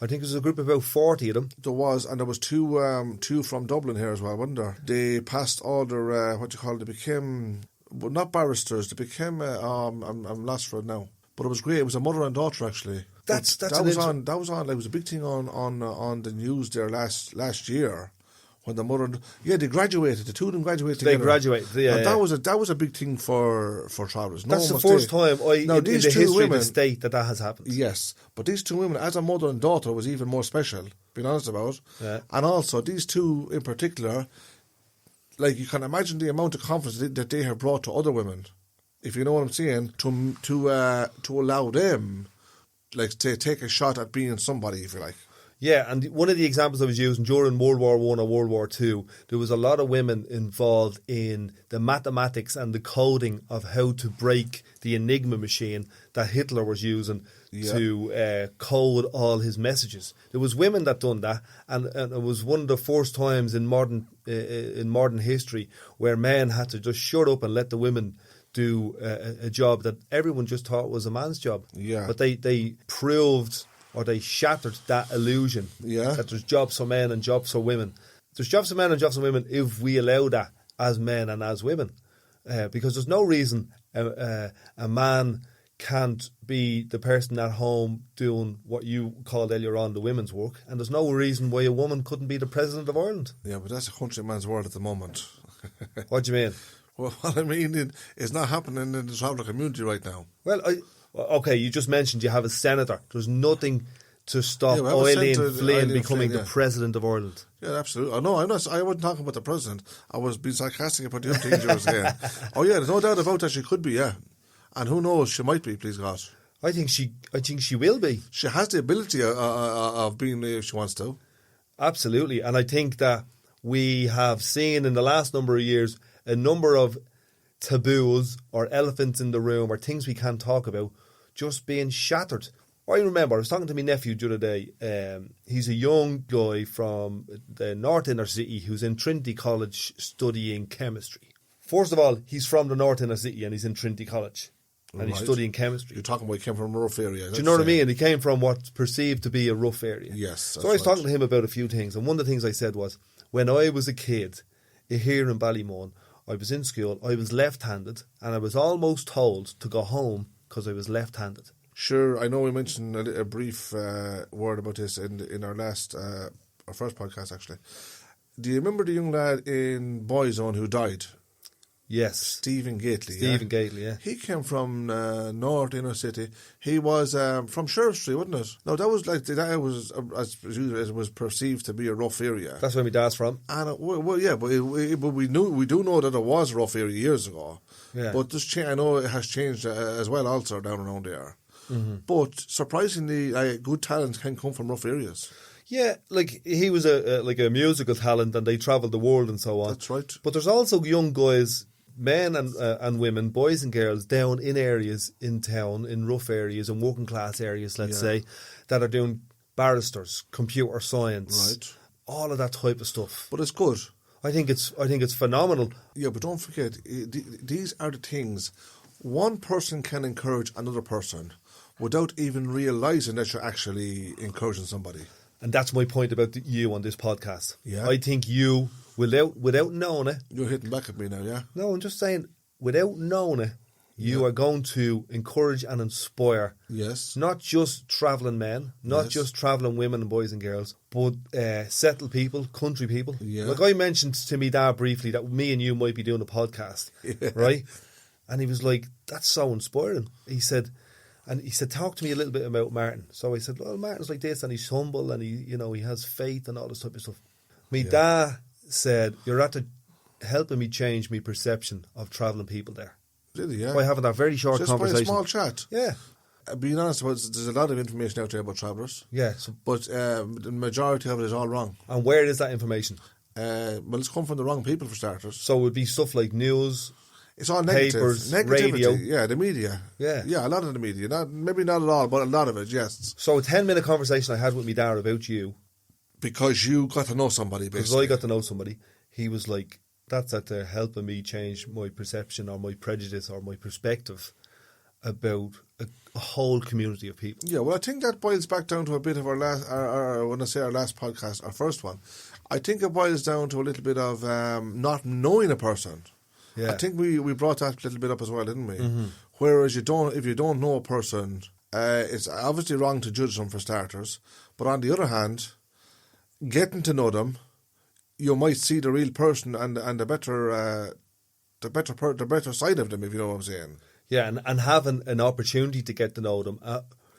I think there was a group of about 40 of them. There was, and there was two from Dublin here as well, wasn't there? They passed all their they became not barristers. They became I'm lost for it now. But it was great. It was a mother and daughter actually. That was on. Like, it was a big thing on the news there last year. When the mother, they graduated. The two of them graduated together. They graduated. Yeah, that was a big thing for travellers. That's the first time in the history of the state that has happened. Yes, but these two women, as a mother and daughter, was even more special. Being honest about, and also these two in particular, like you can imagine the amount of confidence that they have brought to other women, if you know what I'm saying, to allow them, like, to take a shot at being somebody, if you like. Yeah, and one of the examples I was using during World War I or World War II, there was a lot of women involved in the mathematics and the coding of how to break the Enigma machine that Hitler was using to code all his messages. There was women that done that, and it was one of the first times in modern history where men had to just shut up and let the women do a job that everyone just thought was a man's job. Yeah, but they proved, or they shattered that illusion that there's jobs for men and jobs for women. There's jobs for men and jobs for women if we allow that as men and as women. Because there's no reason a man can't be the person at home doing what you called earlier on the women's work, and there's no reason why a woman couldn't be the President of Ireland. Yeah, but that's a countryman's world at the moment. What do you mean? Well, what I mean is not happening in the traveller community right now. Well, okay, you just mentioned you have a senator. There's nothing to stop Eileen Flynn becoming the President of Ireland. Yeah, absolutely. No, I wasn't talking about the President. I was being sarcastic about the other things you were saying. Oh yeah, there's no doubt about that. She could be, yeah. And who knows, she might be, please God. I think she will be. She has the ability of being if she wants to. Absolutely. And I think that we have seen in the last number of years a number of taboos or elephants in the room or things we can't talk about just being shattered. I remember I was talking to my nephew the other day. He's a young guy from the North Inner City who's in Trinity College studying chemistry. First of all, he's from the North Inner City and he's in Trinity College and he's studying chemistry. You're talking about he came from a rough area. Do you know what I mean? He came from what's perceived to be a rough area. Yes. So I was talking to him about a few things, and one of the things I said was, when I was a kid here in Ballymun, I was in school, I was left-handed, and I was almost told to go home because I was left-handed. Sure, I know we mentioned a brief word about this in our first podcast, actually. Do you remember the young lad in Boyzone who died? Yes. Stephen Gately. Stephen Gately, yeah. He came from North Inner City. He was from Sheriff Street, wasn't it? No, that was was perceived to be a rough area. That's where my dad's from. And but we do know that it was a rough area years ago. Yeah. But I know it has changed as well, also down around there. Mm-hmm. But surprisingly, good talent can come from rough areas. Yeah, like he was a musical talent, and they travelled the world and so on. That's right. But there's also young guys, men and women, boys and girls, down in areas in town, in rough areas and working class areas, let's say, that are doing barristers, computer science, right, all of that type of stuff. But it's good. I think it's phenomenal. Yeah, but don't forget, these are the things. One person can encourage another person without even realising that you're actually encouraging somebody. And that's my point about you on this podcast. Yeah. I think you, without knowing it... You're hitting back at me now, yeah? No, I'm just saying, without knowing it, you are going to encourage and inspire... Yes. Not just travelling men, not just travelling women and boys and girls, but settled people, country people. Yeah. Like I mentioned to me dad briefly that me and you might be doing a podcast, right? And he was like, that's so inspiring. He said, talk to me a little bit about Martin. So I said, well, Martin's like this, and he's humble, and he has faith and all this type of stuff. Me dad said, you're after helping me change my perception of travelling people there. Really, yeah. By having that very short just conversation. Just by a small chat. Yeah. Being honest about it, there's a lot of information out there about travellers. Yeah. But the majority of it is all wrong. And where is that information? Well, it's come from the wrong people, for starters. So it would be stuff like news... It's all negative. Papers, Negativity. radio. Yeah, the media. Yeah. Yeah, a lot of the media. Maybe not at all, but a lot of it, yes. So a 10-minute conversation I had with my dad about you. Because you got to know somebody, basically. Because I got to know somebody. He was like, that's after helping me change my perception or my prejudice or my perspective about a whole community of people. Yeah, well, I think that boils back down to a bit of our last, when I say our last podcast, our first one, I think it boils down to a little bit of not knowing a person. Yeah. I think we brought that a little bit up as well, didn't we? Mm-hmm. Whereas if you don't know a person, it's obviously wrong to judge them for starters. But on the other hand, getting to know them, you might see the real person and the better side of them, if you know what I'm saying. Yeah, and having an opportunity to get to know them.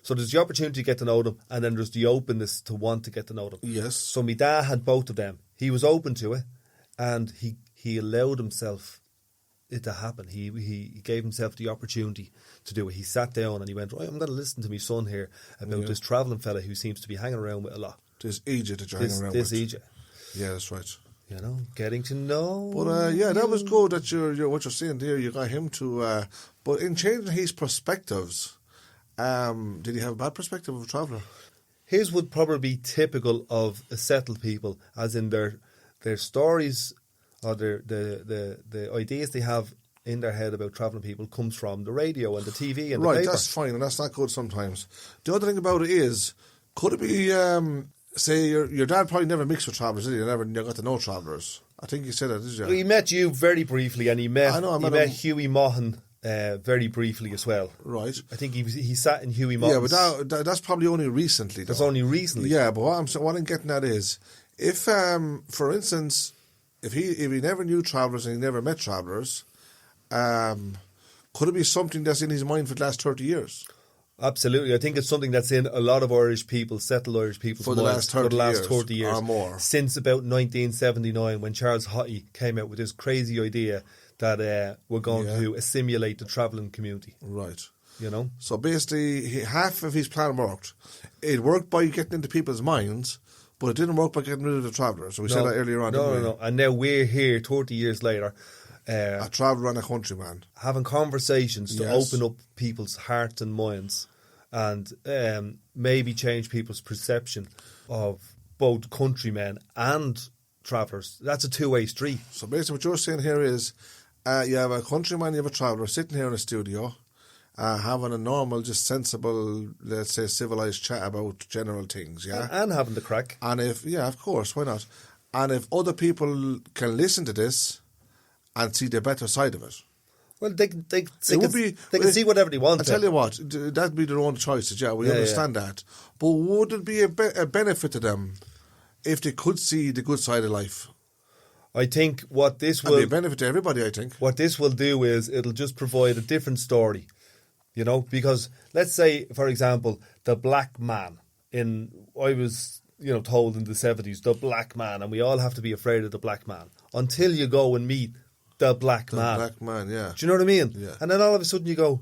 So there's the opportunity to get to know them, and then there's the openness to want to get to know them. Yes. So my dad had both of them. He was open to it, and he allowed himself it to happen. He gave himself the opportunity to do it. He sat down and he went, right, I'm going to listen to my son here about this travelling fella who seems to be hanging around with a lot. This Egypt that you're hanging around with. This Egypt. Yeah, that's right. You know, getting to know. But yeah, that was good that you're what you're saying there. You got him to, but in changing his perspectives, did he have a bad perspective of a traveller? His would probably be typical of a settled people, as in their stories or the ideas they have in their head about travelling people comes from the radio and the TV and the paper. Right, that's fine, and that's not good sometimes. The other thing about it is, could it be, say, your dad probably never mixed with travellers, did he? You never got to know travellers. I think you said that, did you? He met you very briefly, and he met Haughey Maughan very briefly as well. Right. I think he sat in Haughey Maughan's. Yeah, but that's probably only recently, though. That's only recently. Yeah, but what I'm getting at is, if, for instance, if he never knew travellers and he never met travellers, could it be something that's in his mind for the last 30 years? Absolutely. I think it's something that's in a lot of Irish people, settled Irish people's minds for the last 30 years or more. Since about 1979, when Charles Haughey came out with this crazy idea that we're going to assimilate the travelling community. Right. You know? So basically, half of his plan worked. It worked by getting into people's minds, but it didn't work by getting rid of the travellers. So we said that earlier on, didn't we? No. And now we're here 30 years later. A traveller and a countryman. Having conversations to open up people's hearts and minds and maybe change people's perception of both countrymen and travellers. That's a two-way street. So basically what you're saying here is you have a countryman, you have a traveller sitting here in a studio having a normal, just sensible, let's say civilised chat about general things, yeah? And having the crack. And if, of course, why not? And if other people can listen to this and see the better side of it. Well, they can see whatever they want. I tell you what, that'd be their own choices. Yeah, we understand that. But would it be a benefit to them if they could see the good side of life? I think what this will be a benefit to everybody. I think what this will do is it'll just provide a different story, because let's say, for example, the black man I was told in the 70s, the black man, and we all have to be afraid of the black man until you go and meet the black man. The black man, yeah. Do you know what I mean? Yeah. And then all of a sudden you go,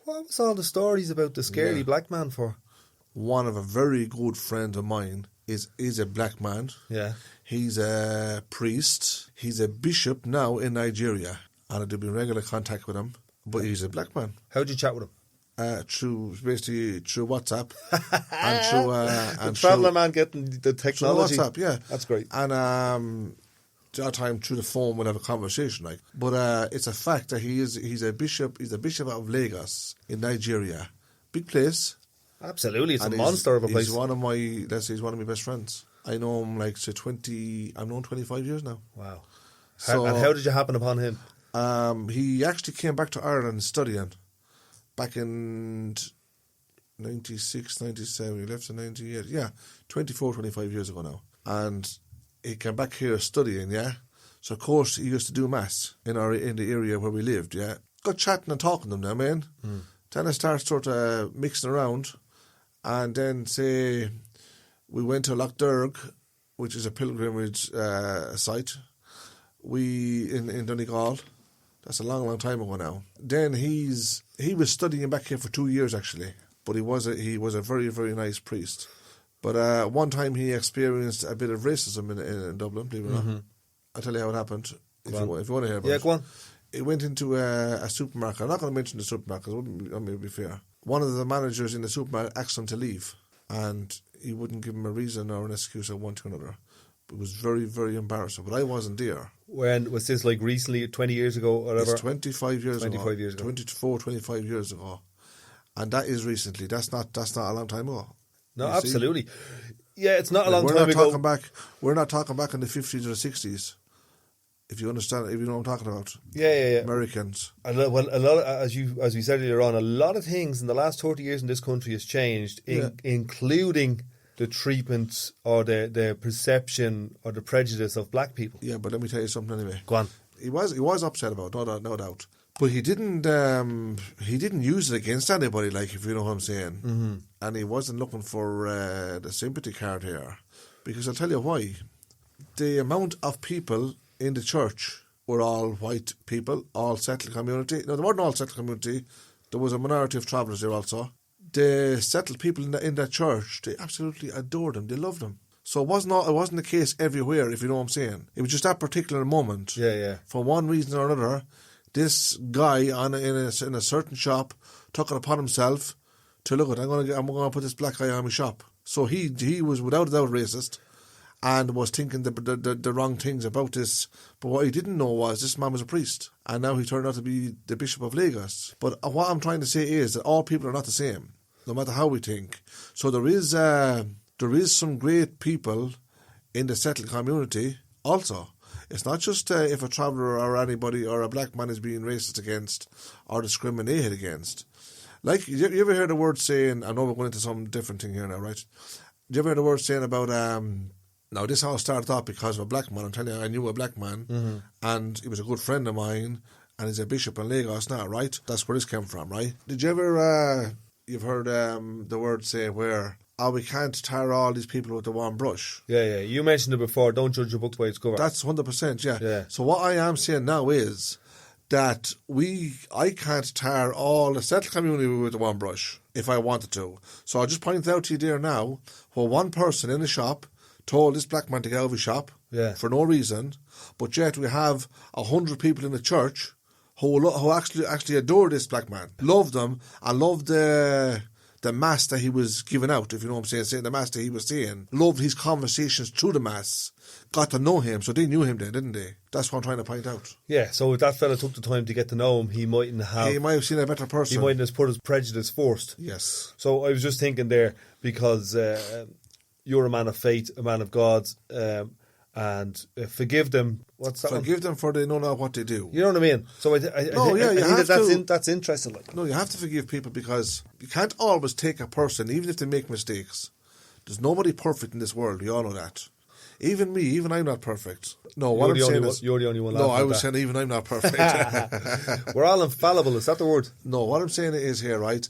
what was all the stories about the scary black man for? One of a very good friend of mine is a black man. Yeah. He's a priest. He's a bishop now in Nigeria. And I've been in regular contact with him. But he's a black man. How'd you chat with him? Through WhatsApp. and traveller man getting the technology. Through WhatsApp, yeah. That's great. And that time through the phone we'll have a conversation, like. But it's a fact that he's a bishop. He's a bishop of Lagos in Nigeria, big place. Absolutely, it's a monster of a place. He's one of my best friends. I know him like 20. I've known him 25 years now. Wow. And how did you happen upon him? He actually came back to Ireland studying back in 96, 97. He left in 98. Yeah, 24, 25 years ago now, and he came back here studying, yeah. So, of course, he used to do mass in the area where we lived, yeah. Got chatting and talking to him now, man. Then I started sort of mixing around. And then, say, we went to Lough Derg, which is a pilgrimage site. In Donegal. That's a long, long time ago now. Then he was studying back here for 2 years, actually. But he was a very, very nice priest. But one time he experienced a bit of racism in Dublin, believe it or not. I'll tell you how it happened, if you want to hear about it. Yeah, go on. He went into a supermarket. I'm not going to mention the supermarket, because it wouldn't be fair. One of the managers in the supermarket asked him to leave, and he wouldn't give him a reason or an excuse or one to another. It was very, very embarrassing, but I wasn't there. When was this, like recently, 20 years ago or whatever? It's 25 years ago. 25 years ago. 24, 25 years ago. And that is recently. That's not a long time ago. No, absolutely. Yeah, it's not a long time ago. We're not talking back in the 50s or the 60s. If you understand, if you know what I'm talking about. Yeah. Americans. A lot of, as we said earlier on, a lot of things in the last 30 years in this country has changed, including the treatment or the perception or the prejudice of black people. Yeah, but let me tell you something anyway. Go on. He was upset about it, no doubt. But he didn't use it against anybody, like, if you know what I'm saying. Mm-hmm. And he wasn't looking for the sympathy card here. Because I'll tell you why. The amount of people in the church were all white people, all settled community. No, they weren't all settled community. There was a minority of travellers there also. The settled people in that church, they absolutely adored him. They loved him. So it wasn't the case everywhere, if you know what I'm saying. It was just that particular moment. Yeah. For one reason or another, this guy in a certain shop took it upon himself to look at. I'm going to put this black guy on my shop. So he was without a doubt racist, and was thinking the wrong things about this. But what he didn't know was this man was a priest, and now he turned out to be the Bishop of Lagos. But what I'm trying to say is that all people are not the same, no matter how we think. So there is some great people in the settled community also. It's not just if a traveller or anybody or a black man is being racist against or discriminated against. Like, you ever hear the word saying, I know we're going into some different thing here now, right? You ever hear the word saying about, now this all started off because of a black man. I'm telling you, I knew a black man, and he was a good friend of mine, and he's a bishop in Lagos now, right? That's where this came from, right? Did you ever, you've heard the word say where, we can't tar all these people with the one brush. Yeah. You mentioned it before, don't judge a book by its cover. That's 100%, yeah. So what I am saying now is that I can't tar all the settled community with the one brush if I wanted to. So I'll just point out to you there now, where one person in a shop told this black man to get out of his shop for no reason, but yet we have 100 people in the church who actually adore this black man, loved him, and loved the mass that he was giving out, if you know what I'm saying the mass that he was saying, loved his conversations through the mass, got to know him, so they knew him then, didn't they? That's what I'm trying to point out. Yeah, so if that fella took the time to get to know him, he might have seen a better person. He mightn't have put his prejudice first. Yes. So I was just thinking there, because you're a man of faith, a man of God, and forgive them What's that one? Forgive them for they know not what they do. You know what I mean? So I think that's interesting. Like. No, you have to forgive people because you can't always take a person, even if they make mistakes. There's nobody perfect in this world. We all know that. Even me, even I'm not perfect. No, what I'm saying is... You're the only one. No, I was saying even I'm not perfect. We're all infallible, is that the word? No, what I'm saying is here, right?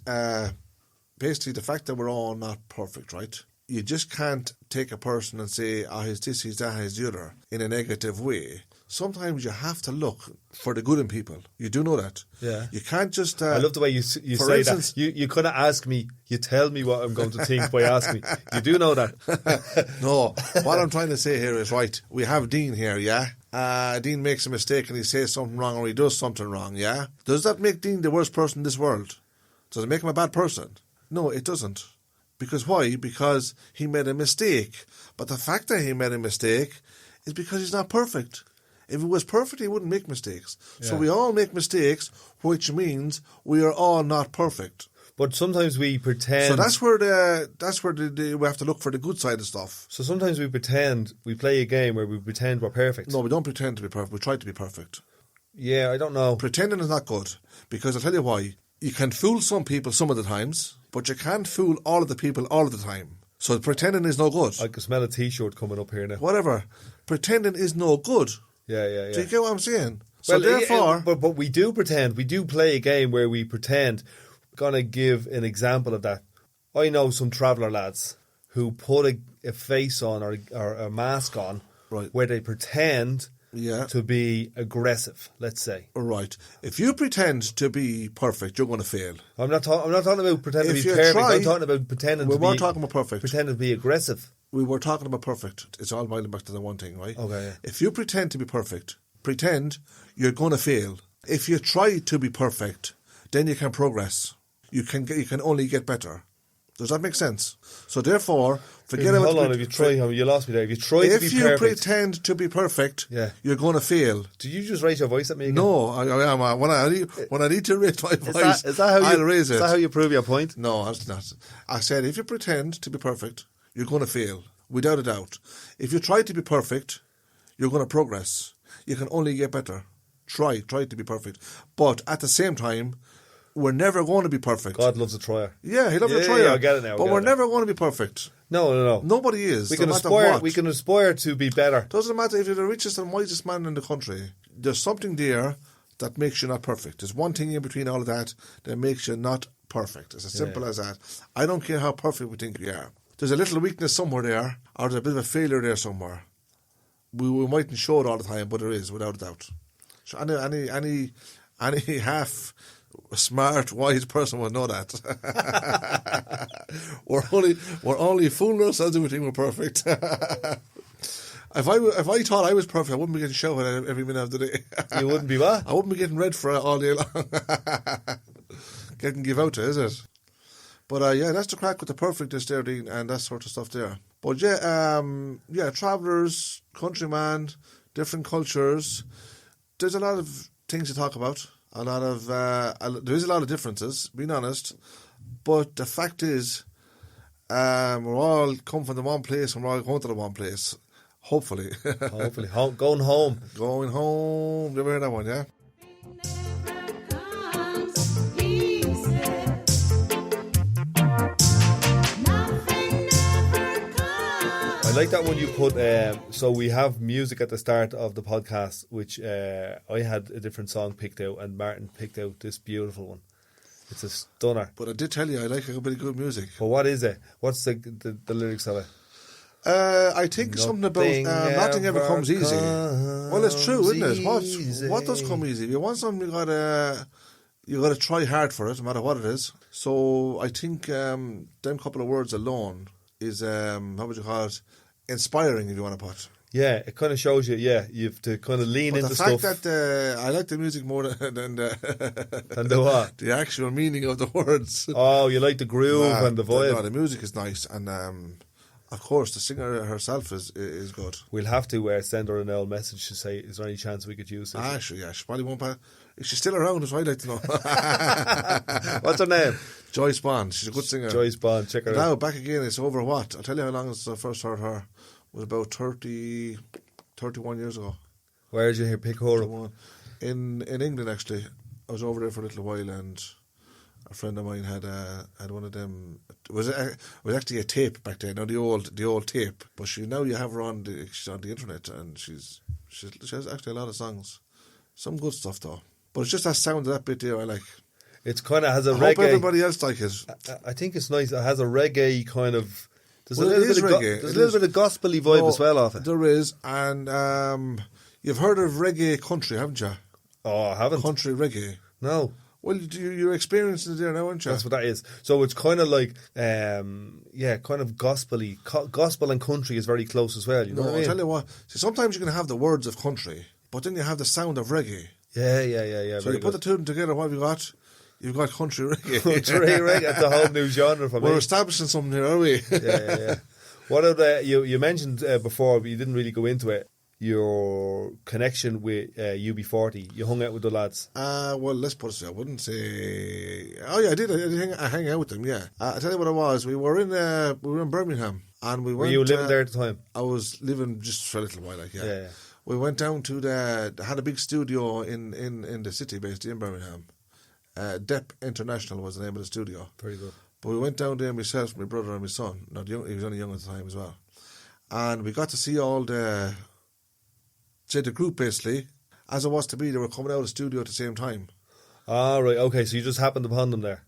Basically, the fact that we're all not perfect, right? You just can't take a person and say, he's this, he's that, he's the other, in a negative way. Sometimes you have to look for the good in people. You do know that. Yeah. You can't just... I love the way you say instance, that. You could have asked me, you tell me what I'm going to think by asking me. You do know that. No, what I'm trying to say here is, right, we have Dean here, yeah? Dean makes a mistake and he says something wrong or he does something wrong, yeah? Does that make Dean the worst person in this world? Does it make him a bad person? No, it doesn't. Because why? Because he made a mistake. But the fact that he made a mistake is because he's not perfect. If he was perfect, he wouldn't make mistakes. Yeah. So we all make mistakes, which means we are all not perfect. But sometimes we pretend. So that's where we have to look for the good side of stuff. So sometimes we pretend, we play a game where we pretend we're perfect. No, we don't pretend to be perfect. We try to be perfect. Yeah, I don't know. Pretending is not good. Because I'll tell you why. You can fool some people some of the times, but you can't fool all of the people all of the time. So pretending is no good. I can smell a T-shirt coming up here now. Whatever. Pretending is no good. Yeah. Do you get what I'm saying? So therefore... But we do pretend. We do play a game where we pretend. I'm going to give an example of that. I know some traveller lads who put a face on or a mask on, right, where they pretend to be aggressive, let's say. Right. If you pretend to be perfect, you're going to fail. I'm not talking about pretending to be perfect. I'm talking about pretending to be... We weren't talking about perfect. Pretending to be aggressive. We were talking about perfect. It's all boiling back to the one thing, right? Okay, yeah. If you pretend to be perfect, pretend you're going to fail. If you try to be perfect, then you can progress. You can only get better. Does that make sense? So therefore, forget about... Hold on, if you try... You lost me there. If you try to be perfect... If you pretend to be perfect, you're going to fail. Do you just raise your voice at me again? No, I am. When I need to raise my voice, I'll raise it. Is that how you prove your point? No, that's not. I said if you pretend to be perfect, you're going to fail, without a doubt. If you try to be perfect, you're going to progress. You can only get better. Try to be perfect. But at the same time, we're never going to be perfect. God loves a trier. Yeah, he loves a trier. Yeah, I get it now. But we're never going to be perfect. No. Nobody is. We can aspire to be better. Doesn't matter if you're the richest and wisest man in the country. There's something there that makes you not perfect. There's one thing in between all of that makes you not perfect. It's as simple as that. I don't care how perfect we think we are. There's a little weakness somewhere there, or there's a bit of a failure there somewhere. We mightn't show it all the time, but there is, without a doubt. So any half smart, wise person would know that. we're only fooling ourselves if we think we're perfect. If I thought I was perfect, I wouldn't be getting shouted every minute of the day. You wouldn't be what? I wouldn't be getting read for it all day long. Getting give out to, is it? But that's the crack with the perfectness there, Dean, and that sort of stuff there. But travellers, countryman, different cultures. There's a lot of things to talk about. There is a lot of differences, being honest. But the fact is, we're all come from the one place and we're all going to the one place. Hopefully. Going home. Going home. You ever heard that one, yeah? I like that one you put, so we have music at the start of the podcast, which I had a different song picked out and Martin picked out this beautiful one. It's a stunner. But I did tell you I like a bit of good music. But what is it? What's the lyrics of it? I think something about nothing ever comes easy. Well, it's true, isn't it? What does come easy? If you want something, you gotta try hard for it, no matter what it is. So I think them couple of words alone is how would you call it? Inspiring, if you want to put. Yeah, it kind of shows you. Yeah, you have to kind of lean into stuff. The fact that I like the music more than the what? The actual meaning of the words. Oh, you like the groove and the vibe. No, the music is nice, and of course the singer herself is good. We'll have to send her an old message to say, is there any chance we could use it? She probably won't. Is she still around? Is what I'd like to know. What's her name? Joyce Bond. She's a good singer. Joyce Bond, check her out. Now, back again, it's over what? I'll tell you how long since I first heard her. It was about 31 years ago. Where did you pick her up? One. In England, actually. I was over there for a little while, and a friend of mine had one of them. It was actually a tape back then, the old tape. But now you have her she's on the internet, and she has actually a lot of songs. Some good stuff though. But it's just that sound of that bit there I like. It kind of has a I reggae. hope everybody else like it. I think it's nice. It has a reggae kind of. There's Well, a little it is bit of reggae. there's It a little is. bit of gospel-y vibe as well off it. There is, and you've heard of reggae country, haven't you? Oh, I haven't. Country reggae. No. Well, you're experiencing it there now, aren't you? That's what that is. So it's kind of like, kind of gospel-y. Gospel and country is very close as well. You know what I mean? I'll tell you what. See, sometimes you can have the words of country, but then you have the sound of reggae. Yeah. So you put the two of them together, what have you got? You've got country reggae. Country reggae. That's a whole new genre for me. We're establishing something here, are we? Yeah. What are you mentioned before, but you didn't really go into it, your connection with UB40. You hung out with the lads. Well, let's put it so. I wouldn't say. Oh yeah, I did. I hang out with them. Yeah. I tell you what it was. We were in Birmingham, and we went. Were you living there at the time? I was living just for a little while. Yeah. We went down to they had a big studio in the city, based in Birmingham. Depp International was the name of the studio. Very good. But we went down there, myself, my brother, and my son. Not young, he was only young at the time as well. And we got to see all the group, basically, as it was to be. They were coming out of the studio at the same time. Ah, right, okay, so you just happened upon them there?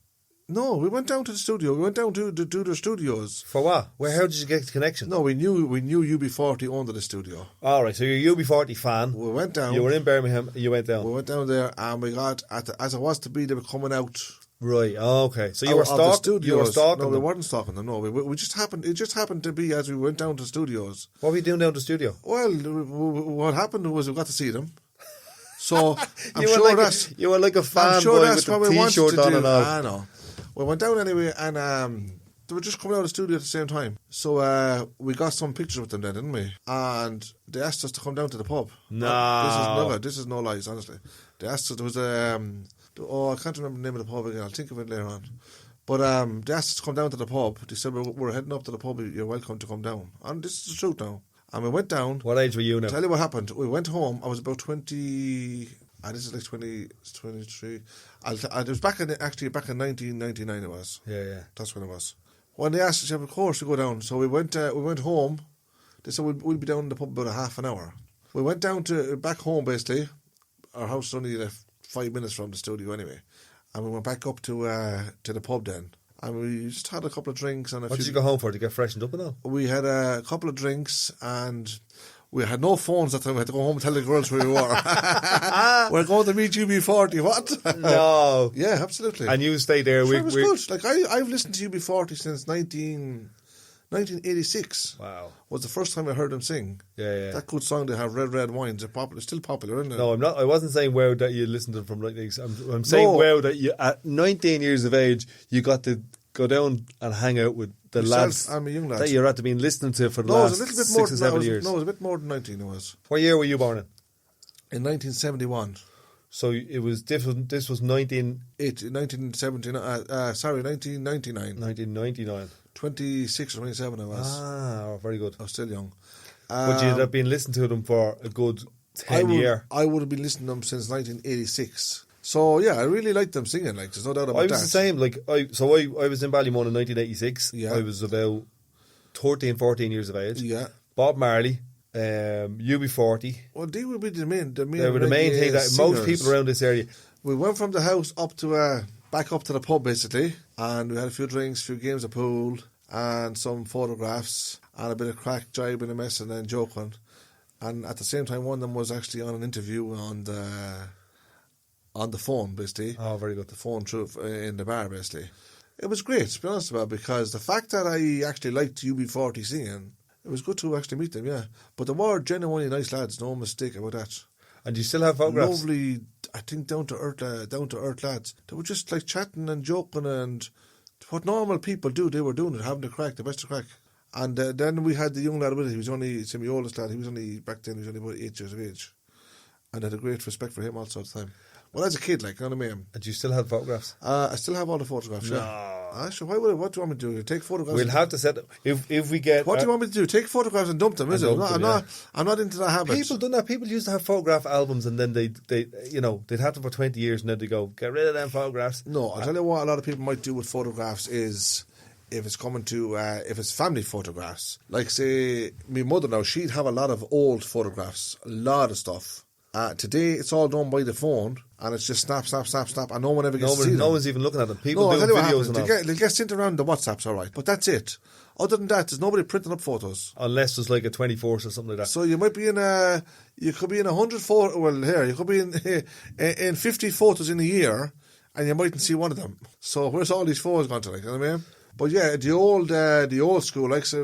No, we went down to the studio. We went down to their studios. For what? How did you get the connection? No, we knew UB40 owned the studio. All right, so you're a UB40 fan. We went down. You were in Birmingham, you went down. We went down there, and we got, as it was to be, they were coming out. Right, okay. So you were stalking No, we them? weren't stalking them, no. We just happened, it just happened to be as we went down to the studios. What were you doing down to the studio? Well, what happened was we got to see them. So, you were like a fanboy with the T-shirt on and all. I know. We went down anyway, and they were just coming out of the studio at the same time. So we got some pictures with them then, didn't we? And they asked us to come down to the pub. No. This is no lies, honestly. They asked us, there was I can't remember the name of the pub again, I'll think of it later on. But they asked us to come down to the pub. They said, we're heading up to the pub, you're welcome to come down. And this is the truth now. And we went down. What age were you now? I'll tell you what happened. We went home, I was about 20... this is like 23. It was back in 1999 it was. Yeah. That's when it was. When they asked us, of course, to go down. So we went home. They said, we'll be down in the pub about a half an hour. We went down back home, basically. Our house was only 5 minutes from the studio anyway. And we went back up to the pub then. And we just had a couple of drinks. And what did you go home for? To get freshened up and all? We had a couple of drinks, and we had no phones that time. We had to go home and tell the girls where we were. We're going to meet UB40. What? No. Yeah, absolutely. And you stayed there. Sure, it was good. Like I've listened to UB40 since 1986. Wow. Was the first time I heard them sing. Yeah. That good song they have, Red Red Wine, is popular. It's still popular, isn't it? No, I'm not. I wasn't saying wow that you listened to them from like I'm saying wow that you at 19 years of age you got to go down and hang out with the lads. I'm a young lad. That you're at to been listening to for the last 6 or 7 years. No, it was a bit more than 19 it was. What year were you born in? In 1971. So it was different. This was 1979. 1999. 1999. 26 or 27 I was. Ah, very good. I was still young. Would you have been listening to them for a good 10 years? I would have been listening to them since 1986. So yeah, I really liked them singing. Like, there's no doubt about that. I was the same. Like, I was in Ballymun in 1986. Yeah. I was about 13, 14 years of age. Yeah. Bob Marley, UB40. Well, they would be the main. They were the main thing that singers. most people around this area. We went from the house up to back up to the pub basically, and we had a few drinks, a few games of pool, and some photographs, and a bit of crack, jibing a mess, and then joking. And at the same time, one of them was actually on an interview on the phone, basically. Oh, very good. The phone through in the bar, basically. It was great, to be honest about it, because the fact that I actually liked UB40 singing, it was good to actually meet them, yeah. But they were genuinely nice lads, no mistake about that. And you still have photographs? Lovely, I think down to earth lads. They were just like chatting and joking, and what normal people do, they were doing it, having the crack, the best of crack. And then we had the young lad with it. He was only, it's my oldest lad. He was only, back then, he was only about 8 years of age. And I had a great respect for him also at the time. Well, as a kid, like, you know what I mean? And do you still have photographs? I still have all the photographs, yeah. Sure, what do you want me to do? Take photographs? We'll have to set... If we get... What do you want me to do? Take photographs and dump them, is it? I'm not into that habit. People done that. People used to have photograph albums and then they'd have them for 20 years and then they go, get rid of them photographs. No, I'll tell you what a lot of people might do with photographs is... If it's coming to, if it's family photographs, like say, my mother now, she'd have a lot of old photographs, a lot of stuff. Today, it's all done by the phone, and it's just snap, and no one ever gets to see them. No one's even looking at them. People do videos and all. They'll get sent around the WhatsApps, all right, but that's it. Other than that, there's nobody printing up photos. Unless there's like a 24th or something like that. So you might be you could be in 100 photos, well, here, you could be in 50 photos in a year, and you mightn't see one of them. So where's all these photos gone to, like, you know what I mean? But yeah, the old school, like say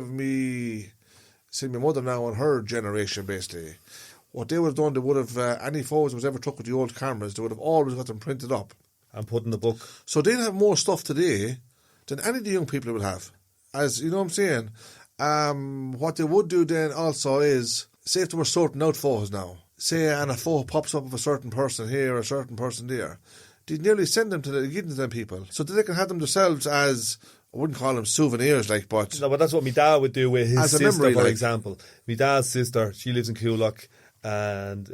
my mother now and her generation, basically, what they would have done, they would have, any photos that was ever took with the old cameras, they would have always got them printed up. And put in the book. So they'd have more stuff today than any of the young people would have. As, you know what I'm saying? What they would do then also is, say if they were sorting out photos now, say and a photo pops up of a certain person here or a certain person there, they'd nearly send them give them to them people so that they can have them themselves as... I wouldn't call them souvenirs, like, but... No, but that's what my dad would do with his sister, memory, for like. example. My dad's sister, she lives in Coolock, and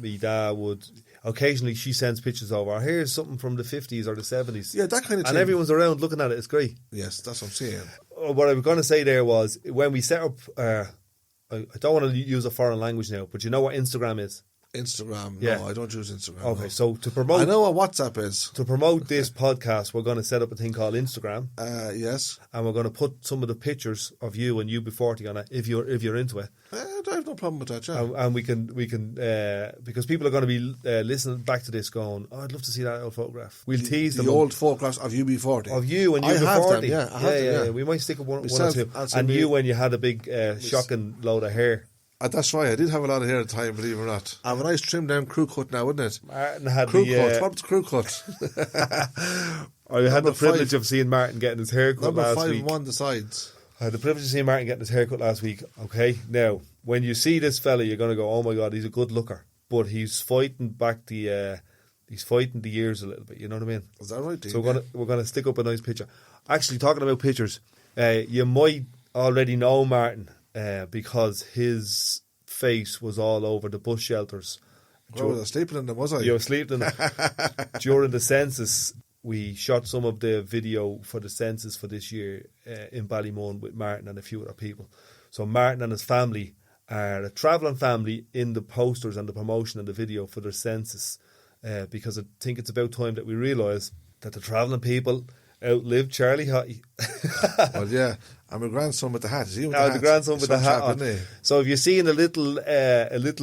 my dad would... Occasionally, she sends pictures over. Here's something from the 50s or the 70s. Yeah, that kind of thing. And everyone's around looking at it. It's great. Yes, that's what I'm saying. What I was going to say there was, when we set up... I don't want to use a foreign language now, but you know what Instagram is? Instagram. Yeah. No, I don't use Instagram. Okay, no. so to promote... I know what WhatsApp is. To promote this podcast, we're going to set up a thing called Instagram. Yes. And we're going to put some of the pictures of you and UB40 on it, if you're into it. I have no problem with that, yeah. And we can because people are going to be listening back to this going, oh, I'd love to see that old photograph. We'll tease them. The old photographs of UB40. Of you and UB40. I have them, yeah. I have them, yeah. We might stick up one or Myself, two. And you when you had a big shocking load of hair. That's right, I did have a lot of hair at the time, believe it or not. I have a nice trimmed down crew cut now, wouldn't it? Martin had crew cut. What was crew cut? I had the privilege of seeing Martin getting his hair cut last week. Number 5 on the sides. I had the privilege of seeing Martin getting his hair cut last week. Okay, now, when you see this fella, you're going to go, oh my God, he's a good looker. But he's fighting back he's fighting the years a little bit, you know what I mean? Is that right, Dean? So we're going to stick up a nice picture. Actually, talking about pictures, you might already know Martin because his face was all over the bus shelters. I was sleeping in them, was I? You were sleeping in them. During the census, we shot some of the video for the census for this year in Ballymun with Martin and a few other people. So Martin and his family are a travelling family in the posters and the promotion and the video for their census because I think it's about time that we realise that the travelling people outlived Charlie Haughey. Well, yeah. And my grandson with the hat. Is he with the grandson with the hat on. So if you're seeing a little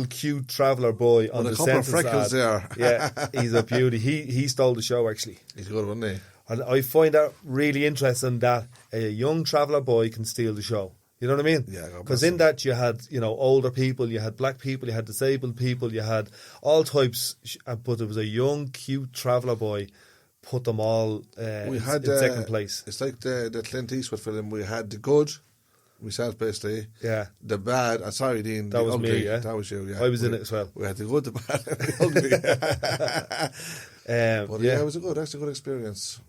cute traveller boy on the census a couple of freckles there. Yeah, he's a beauty. He stole the show, actually. He's good, wasn't he? And I find that really interesting that a young traveller boy can steal the show. You know what I mean? Yeah. Because in that you had, older people, you had black people, you had disabled people, you had all types, but it was a young, cute traveller boy. Put them all in second place. It's like the Clint Eastwood film. We had the good, myself basically. Yeah. The bad. Sorry, Dean. That was ugly. me. Yeah. That was you. Yeah. I was in it as well. We had the good, the bad, and the ugly. But yeah, it was that's a good experience.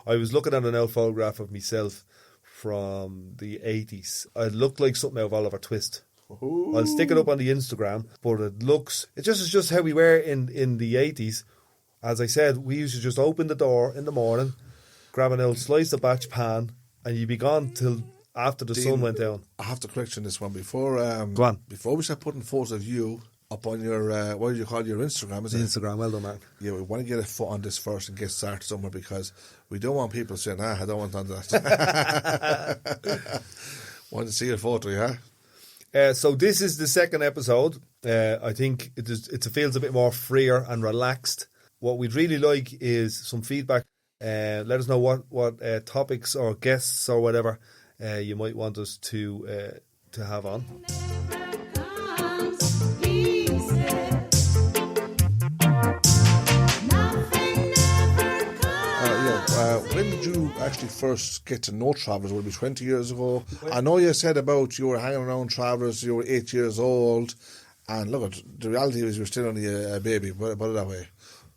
I was looking at an old photograph of myself from the 80s. I looked like something out of Oliver Twist. Ooh. I'll stick it up on the Instagram, but it's just how we were in the 80s. As I said, we used to just open the door in the morning, grab an old slice of batch pan, and you'd be gone till after the sun went down. I have to correct you on this one. Before Go on. Before we start putting photos of you up on your, what do you call your Instagram, is it? Instagram, well done, man. Yeah, we want to get a foot on this first and get started somewhere because we don't want people saying, I don't want on that. Want to see your photo, yeah? So this is the second episode. I think it feels a bit more freer and relaxed. What we'd really like is some feedback. Let us know what topics or guests or whatever you might want us to have on. When did you actually first get to know travellers? Would it be 20 years ago? I know you said about you were hanging around travellers, you were 8 years old, And look, the reality is you're still only a baby, put it that way.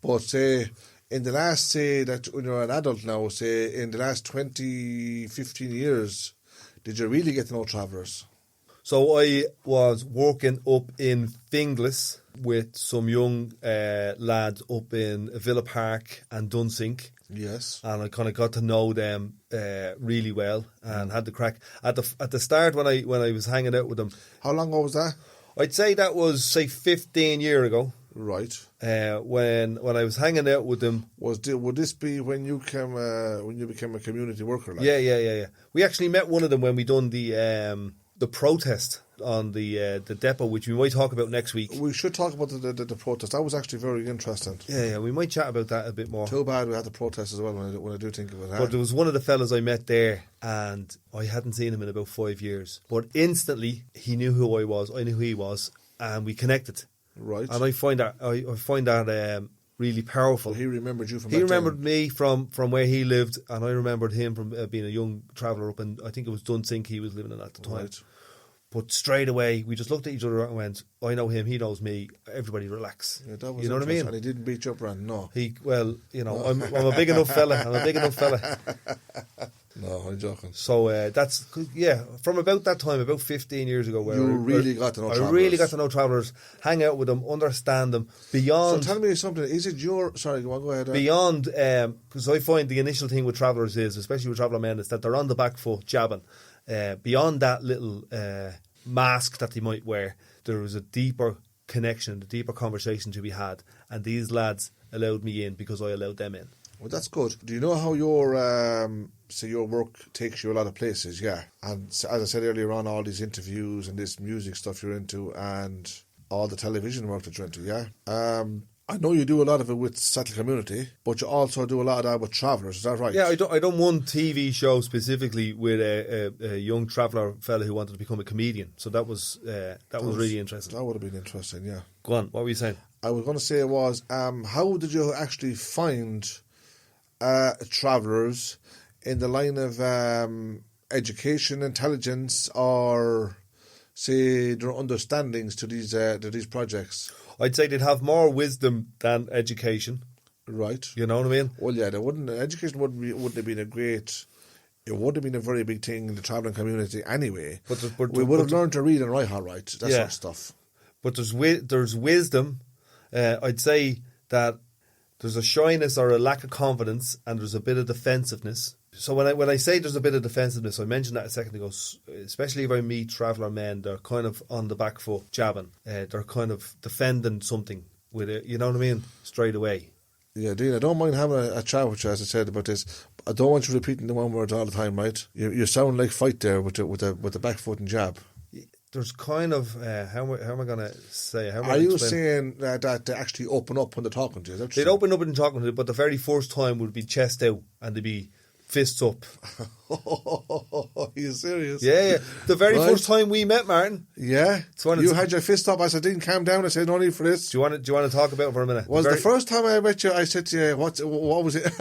But say, in the last, say, that when you're an adult now, say, in the last 20, 15 years, did you really get to know travellers? So I was working up in Finglas with some young lads up in Villa Park and Dunsink. Yes. And I kind of got to know them really well and had the crack. At the start when I was hanging out with them. How long ago was that? I'd say that was, say, 15 years ago. Right. When I was hanging out with them. Would this be when you became a community worker? Like? Yeah. We actually met one of them when we done the protest on the depot, which we might talk about next week. We should talk about the protest. That was actually very interesting. Yeah, we might chat about that a bit more. Too bad we had the protest as well when I do think of it. But there was one of the fellas I met there, and I hadn't seen him in about 5 years. But instantly, he knew who I was, I knew who he was, and we connected. Right. And I find that really powerful. So he remembered you from He that remembered time. me from where he lived, and I remembered him from being a young traveller up in, I think it was Dunsink he was living in at the time. Right. But straight away, we just looked at each other and went, I know him, he knows me, everybody relax. Yeah, that was you know what I mean? And he didn't beat you up, Rand, no. I'm a big enough fella. No, I'm joking. So that's, from about that time, about 15 years ago. Where You really got to know travellers. I really got to know travellers, hang out with them, understand them, beyond... So tell me something, is it your... Sorry, go ahead. Beyond, because I find the initial thing with travellers is, especially with traveller men, is that they're on the back foot, jabbing. Beyond that little mask that they might wear, there was a deeper connection, a deeper conversation to be had, and these lads allowed me in because I allowed them in. Well, that's good. Do you know how your work takes you a lot of places? Yeah. And as I said earlier on, all these interviews and this music stuff you're into and all the television work that you're into, yeah? I know you do a lot of it with Settle Community, but you also do a lot of that with travellers, is that right? Yeah, I done one TV show specifically with a young traveller fella who wanted to become a comedian. So that was really interesting. That would have been interesting, yeah. Go on, what were you saying? I was going to say how did you actually find travellers in the line of education, intelligence, or say their understandings to these projects? I'd say they'd have more wisdom than education. Right. You know what I mean? Well, yeah, education wouldn't have been it would have been a very big thing in the travelling community anyway. But we would have learned to read and write all right, that sort of stuff. But there's wisdom. I'd say that there's a shyness or a lack of confidence, and there's a bit of defensiveness. So when I say there's a bit of defensiveness, I mentioned that a second ago, especially if I meet traveller men, they're kind of on the back foot, jabbing. They're kind of defending something with it, you know what I mean, straight away. Yeah, Dean, I don't mind having a chat with you, as I said, about this. I don't want you repeating the one word all the time, right? You sound like Fight there with the back foot and jab. There's kind of, how am I going to say? Are you saying that they actually open up when they're talking to you? They'd open up and talking to you, but the very first time would be chest out and they'd be fists up. Are you serious? Yeah. The very first time we met, Martin. Yeah. You had your fist up. I said, "Didn't calm down." I said, "No need for this." Do you want to talk about it for a minute? The first time I met you, I said to you, "What was it?"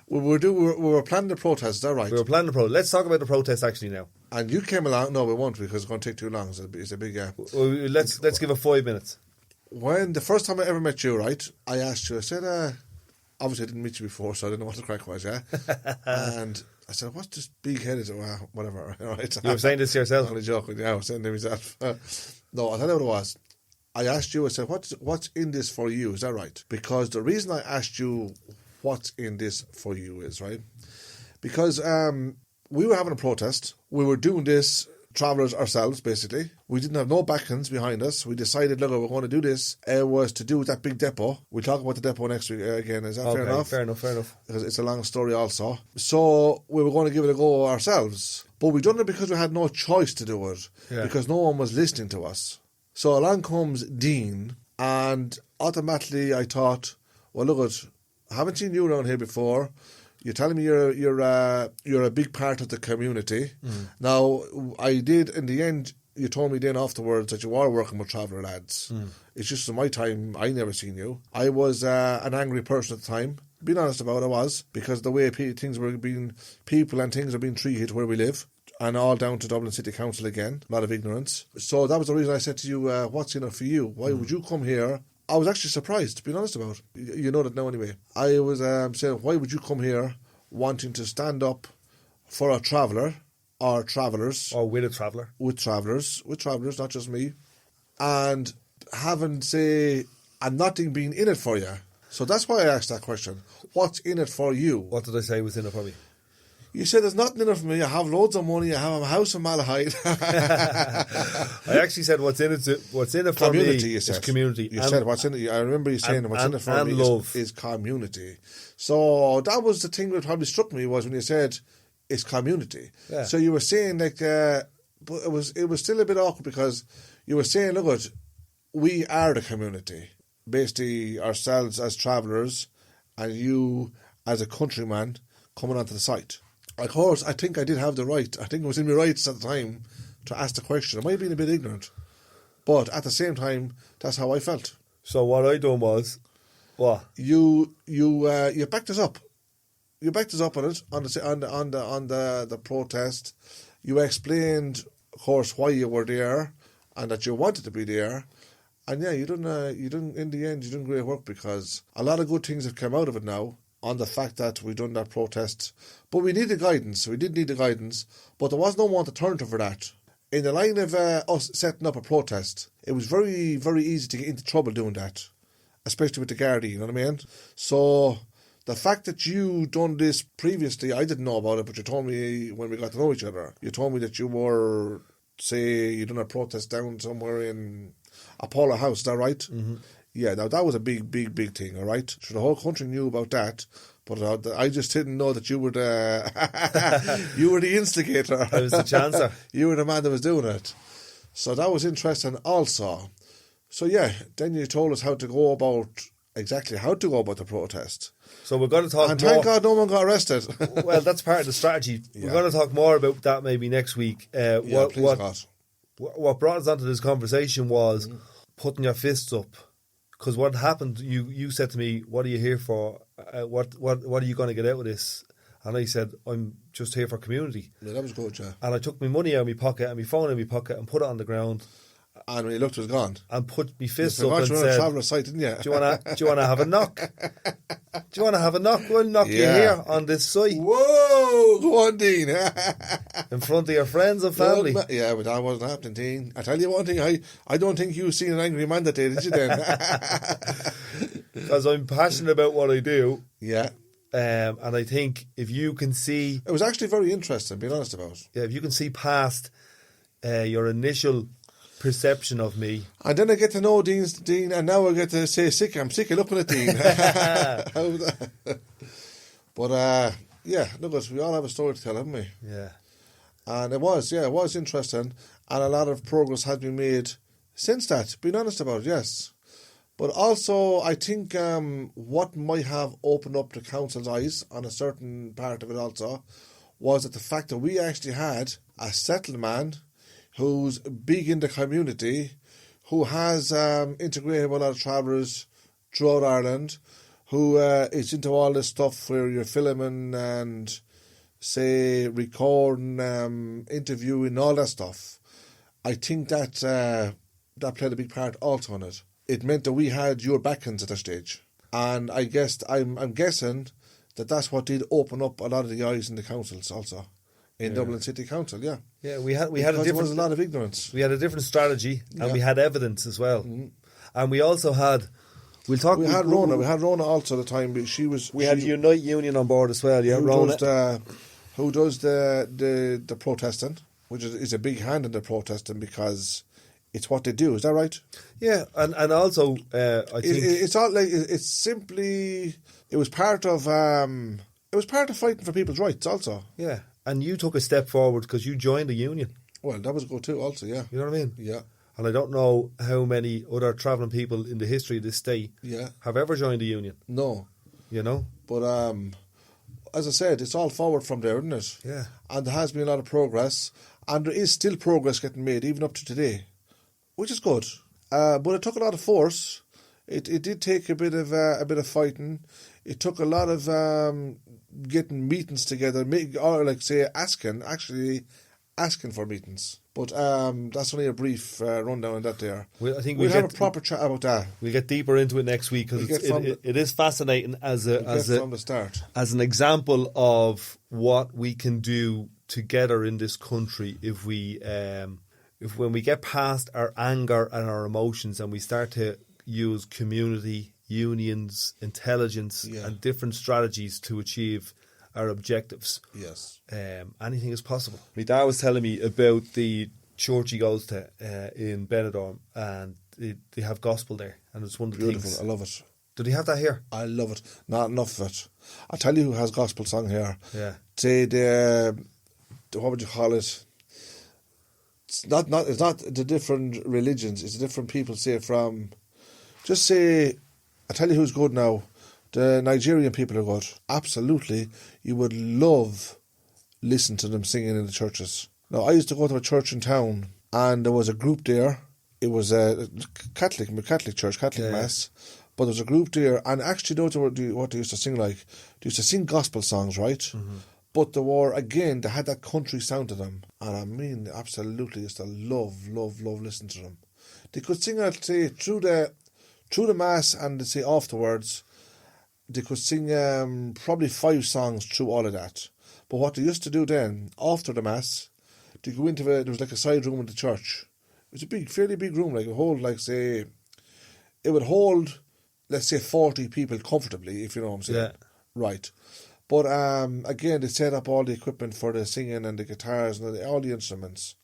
we were planning the protest. Is that right? We were planning the protest. Let's talk about the protest actually now. And you came along. No, we won't because it's going to take too long. It's a big gap. Let's give it 5 minutes. When the first time I ever met you, right? I asked you. I said, obviously I didn't meet you before, so I didn't know what the crack was, yeah? And I said, what's this big-headed, whatever, right? You were saying this to yourself? I'm only joking, yeah, I was saying to myself. No, I'll tell you what it was. I asked you, I said, what's in this for you, is that right? Because the reason I asked you what's in this for you is, right? Because we were having a protest. We were doing this, travellers ourselves, basically. We didn't have no backhands behind us. We decided, look, we're going to do this. It was to do with that big depot. We'll talk about the depot next week again. Is that fair enough? Fair enough. Because it's a long story also. So we were going to give it a go ourselves. But we done it because we had no choice to do it. Yeah. Because no one was listening to us. So along comes Dean, and automatically I thought, well, look, I haven't seen you around here before. You're telling me you're a big part of the community. Mm. Now, I did, in the end, you told me then afterwards that you are working with traveller lads. Mm. It's just in my time, I never seen you. I was an angry person at the time. Being honest about it, I was, because the way things were being, people and things are being treated where we live. and all down to Dublin City Council again. A lot of ignorance. So that was the reason I said to you, what's in it for you? Why would you come here? I was actually surprised, to be honest about it. You know that now anyway. I was saying, why would you come here wanting to stand up for a traveller or travellers? Or with a traveller. With travellers, not just me. And having, say, and nothing being in it for you. So that's why I asked that question. What's in it for you? What did I say was in it for me? You said there's nothing in it for me. I have loads of money. I have a house in Malahide. I actually said what's in it for community, me you said. is community. You said what's in it. I remember you saying what's in it for me love. Is community. So that was the thing that probably struck me was when you said it's community. Yeah. So you were saying but it was still a bit awkward because you were saying, look, we are the community. Basically, ourselves as travellers and you as a countryman coming onto the site. Of course, I think I did have the right. I think it was in my rights at the time to ask the question. I might have been a bit ignorant, but at the same time, that's how I felt. So what I done was, what you backed us up. You backed us up on it on the protest. You explained, of course, why you were there and that you wanted to be there. And yeah, you done in the end, you done great work because a lot of good things have come out of it now on the fact that we done that protest. But we needed guidance. We did need the guidance, but there was no one to turn to for that. In the line of us setting up a protest, it was very, very easy to get into trouble doing that, especially with the Gardaí, you know what I mean? So the fact that you done this previously, I didn't know about it, but you told me when we got to know each other, you told me that you were, say, you done a protest down somewhere in Apollo House, is that right? Mm-hmm. Yeah, now that was a big, big, big thing, all right? So the whole country knew about that, but I just didn't know that you were the you were the instigator. I was the chancer. You were the man that was doing it. So that was interesting also. So yeah, then you told us exactly how to go about the protest. So we're going to talk and more. Thank God no one got arrested. Well, that's part of the strategy. Yeah. We're going to talk more about that maybe next week. Please God. What brought us onto this conversation was putting your fists up. Because what happened, you said to me, what are you here for? What are you going to get out of this? And I said, I'm just here for community. Yeah, that was good, yeah. And I took my money out of my pocket and my phone out of my pocket and put it on the ground. And when you looked, it was gone. And put my fists you up and said, said, traveller site, didn't you? do you want to have a knock? Do you want to have a knock? We'll knock you here on this site. Whoa, go on, Dean. In front of your friends and family. Yeah, but that wasn't happening, Dean. I tell you one thing, I don't think you've seen an angry man that day, did you then? Because I'm passionate about what I do. Yeah. And I think if you can see... It was actually very interesting, being honest about it. Yeah, if you can see past your initial perception of me. And then I get to know Dean, and now I get to say I'm sick of looking at Dean. But, yeah, look, we all have a story to tell, haven't we? Yeah. And it was interesting. And a lot of progress has been made since that, being honest about it, yes. But also, I think what might have opened up the council's eyes on a certain part of it also was that the fact that we actually had a settled man who's big in the community, who has integrated with a lot of travellers throughout Ireland, who is into all this stuff where you're filming and, say, recording, interviewing, all that stuff. I think that played a big part also in it. It meant that we had your backings at that stage. And I'm guessing that that's what did open up a lot of the eyes in the councils also. In Dublin City Council, yeah. Yeah, we had there was a lot of ignorance. We had a different strategy and we had evidence as well. Mm-hmm. And we also had We had Rona. We had Rona also at the time. We had Unite Union on board as well. Yeah, who does the protesting, which is a big hand in the protesting because it's what they do. Is that right? Yeah, and also I think it's all like it's simply it was part of fighting for people's rights also. Yeah, and you took a step forward because you joined the union. Well, that was good too. Also, yeah. You know what I mean? Yeah. And I don't know how many other travelling people in the history of this state have ever joined the union. No. You know? But as I said, it's all forward from there, isn't it? Yeah. And there has been a lot of progress. And there is still progress getting made, even up to today, which is good. But it took a lot of force. It did take a bit of fighting. It took a lot of getting meetings together, asking asking for meetings. But that's only a brief rundown on that there. I think we'll have a proper chat about that. We'll get deeper into it next week because it is fascinating from the start. As an example of what we can do together in this country if when we get past our anger and our emotions and we start to use community, unions, intelligence and different strategies to achieve our objectives. Yes. Anything is possible. My dad was telling me about the church he goes to in Benidorm, and they have gospel there, and it's one of the Beautiful. things. I love it. Do they have that here? I love it. Not enough of it. I'll tell you who has gospel song here. Yeah. What would you call it? It's not the different religions. It's the different people. I tell you who's good now. The Nigerian people are good. Absolutely. You would love listening to them singing in the churches. Now, I used to go to a church in town, and there was a group there. It was a Catholic church, Catholic Mass. But there was a group there, and actually, what they used to sing like? They used to sing gospel songs, right? Mm-hmm. But they had that country sound to them. And I mean, absolutely used to love listening to them. They could sing, I'd say, through the Mass, and they'd say afterwards, they could sing probably 5 songs through all of that. But what they used to do then, after the Mass, they go into there was like a side room in the church. It was a fairly big room, like it would hold, let's say, 40 people comfortably, if you know what I'm saying. Yeah. Right. But again, they set up all the equipment for the singing and the guitars and all the instruments.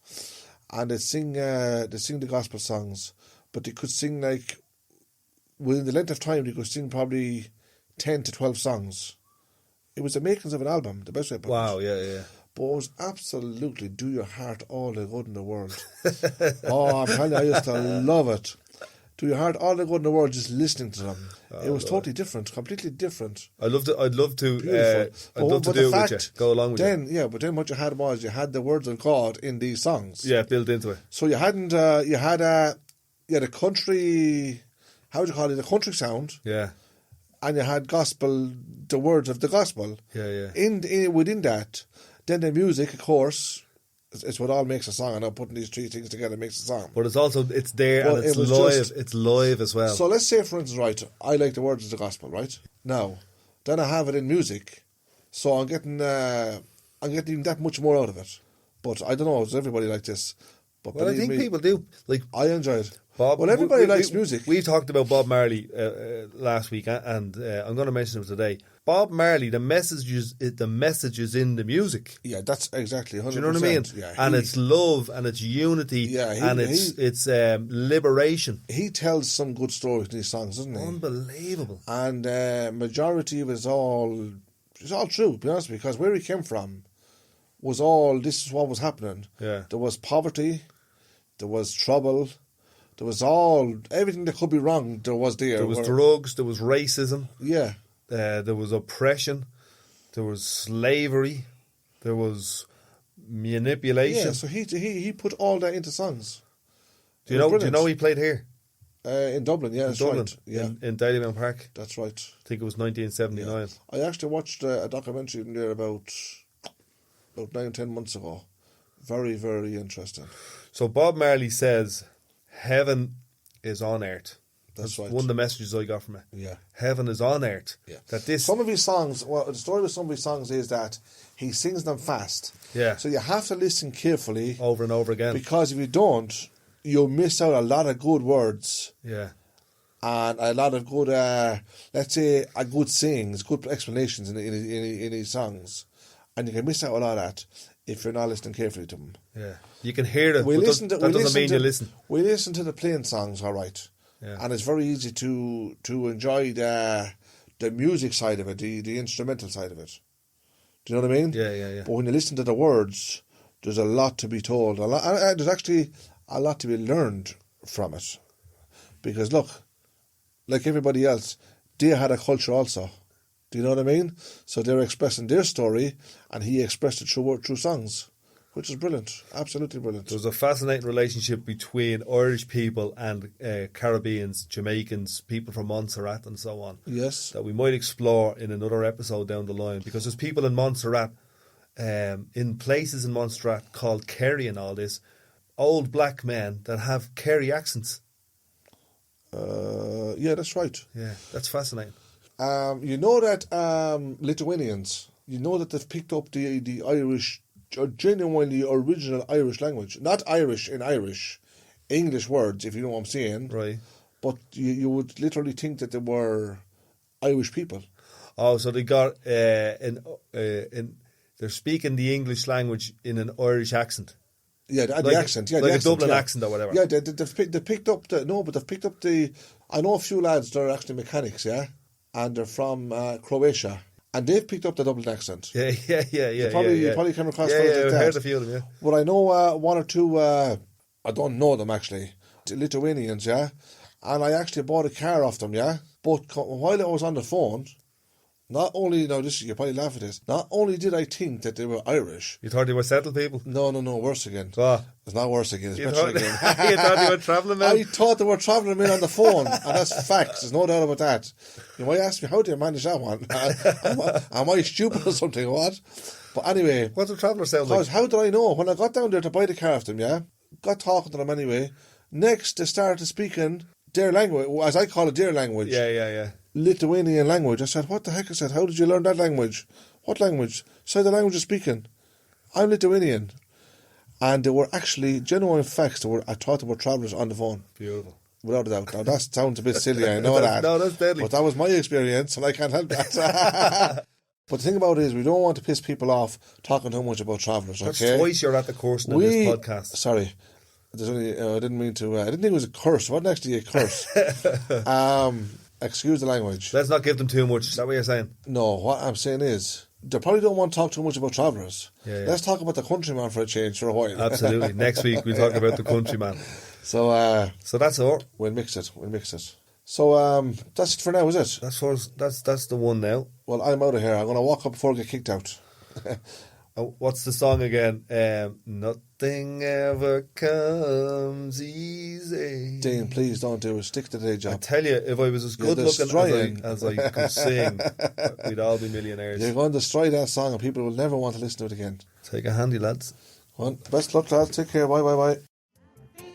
And they sing the gospel songs. But they could sing within the length of time, they could sing probably 10 to 12 songs. It was the makings of an album, the best way to put it. Wow, yeah. But it was absolutely do your heart all the good in the world. I'm telling you, I used to love it. Do your heart all the good in the world just listening to them. It was totally different, completely different. I'd love to do it with you. Go along with you. Yeah, but then what you had was you had the words of God in these songs. Yeah, built into it. So you had the country, how would you call it, the country sound. Yeah. And you had gospel, the words of the gospel. Yeah. Within that, then the music, of course, it's what all makes a song. And I'm putting these 3 things together makes a song. But it's there and it's live. It's live as well. So let's say, for instance, right, I like the words of the gospel, right? Now, then I have it in music, so I'm getting even that much more out of it. But I don't know, is everybody like this? But I think people do. Like, I enjoy it. Everybody likes music. We talked about Bob Marley last week, and I'm going to mention him today. Bob Marley, the message is in the music. Yeah, that's exactly 100%. Do you know what I mean? Yeah, and it's love, and it's unity, and it's liberation. He tells some good stories in these songs, doesn't he? Unbelievable. And majority of it's all true, to be honest, because where he came from was this is what was happening. Yeah. There was poverty, there was trouble. There was everything that could be wrong, there was there. There was drugs, there was racism. Yeah. There was oppression, there was slavery, there was manipulation. Yeah, so he put all that into songs. Do you know he played here? In Dublin, yeah, that's Dublin, right. Yeah. In Dalymount Park. That's right. I think it was 1979. Yeah. I actually watched a documentary in there about 9-10 months ago. Very, very interesting. So Bob Marley says, heaven is on earth. That's right. One of the messages I got from it. Yeah. Heaven is on earth. Yeah. Some of his songs, the story with some of his songs is that he sings them fast. Yeah. So you have to listen carefully. Over and over again. Because if you don't, you'll miss out a lot of good words. Yeah. And a lot of good, let's say, good sayings, good explanations in his songs. And you can miss out a lot of that if you're not listening carefully to them. Yeah. You can hear it, but that doesn't mean you listen. We listen to the plain songs, all right. Yeah. And it's very easy to enjoy the music side of it, the instrumental side of it. Do you know what I mean? Yeah. But when you listen to the words, there's a lot to be told. There's actually a lot to be learned from it. Because look, like everybody else, they had a culture also. Do you know what I mean? So they're expressing their story, and he expressed it through songs, which is brilliant, absolutely brilliant. There's a fascinating relationship between Irish people and Caribbeans, Jamaicans, people from Montserrat and so on. Yes. That we might explore in another episode down the line, because there's people in Montserrat in places in Montserrat called Kerry and all this, old black men that have Kerry accents. Yeah, that's right. Yeah, that's fascinating. You know that Lithuanians, you know that they've picked up the Irish, or genuinely original Irish language. Not Irish in Irish, English words, if you know what I'm saying. Right. But you would literally think that they were Irish people. Oh, so they got they're speaking the English language in an Irish accent. Yeah, the accent. Yeah, like the a accent, Dublin yeah. accent or whatever. Yeah, they picked up the. I know a few lads that are actually mechanics, yeah, and they're from Croatia, and they've picked up the Dublin accent. Yeah. You probably came across. Yeah, fellas like I've that. heard a few of them. Yeah. But I know one or two. I don't know them actually. Lithuanians, yeah, and I actually bought a car off them, yeah. But while I was on the phone, not only you probably laugh at this. Not only did I think that they were Irish. You thought they were settled people? No, worse again. Oh. It's not worse again. It's You better thought, again. you thought they were travelling men? I thought they were travelling men on the phone, and that's facts. There's no doubt about that. You might ask me, how do you manage that one? Am I stupid or something or what? But anyway. What's a traveller sound like? How did I know? When I got down there to buy the car off them, yeah, got talking to them anyway. Next, they started speaking their language, as I call it, their language. Yeah. Lithuanian language. I said, what the heck? I said, how did you learn that language? What language? Said the language you're speaking. I'm Lithuanian. And they were actually genuine facts. I thought they were travellers on the phone. Beautiful. Without a doubt. Now that sounds a bit silly, I know that. No, that's deadly. But that was my experience, and I can't help that. But the thing about it is, we don't want to piss people off talking too much about travellers. That's okay? twice you're at the course in this podcast. Sorry. There's only, I didn't mean to. I didn't think it was a curse. It wasn't actually a curse. Excuse the language. Let's not give them too much. Is that what you're saying? No, what I'm saying is, they probably don't want to talk too much about travellers. Yeah. Let's talk about the Countryman for a change for a while. Absolutely. Next week we'll talk about the Countryman. So that's all. We'll mix it. So that's it for now, is it? That's the one now. Well, I'm out of here. I'm going to walk up before I get kicked out. What's the song again? Nothing ever comes easy. Dean, please don't do it. Stick to the day job. I tell you, if I was as good looking as I could sing, we'd all be millionaires. You're going to destroy that song and people will never want to listen to it again. Take a handy, lads. Go on. Best luck, lads. Take care. Bye.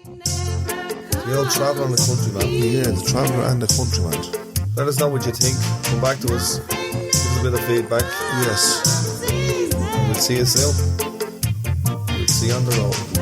The old traveller and the Countryman. Yeah, the traveller and the Countryman. Let us know what you think. Come back to us. Give us a bit of feedback. Yes. We'll see you soon. We'll see you on the road.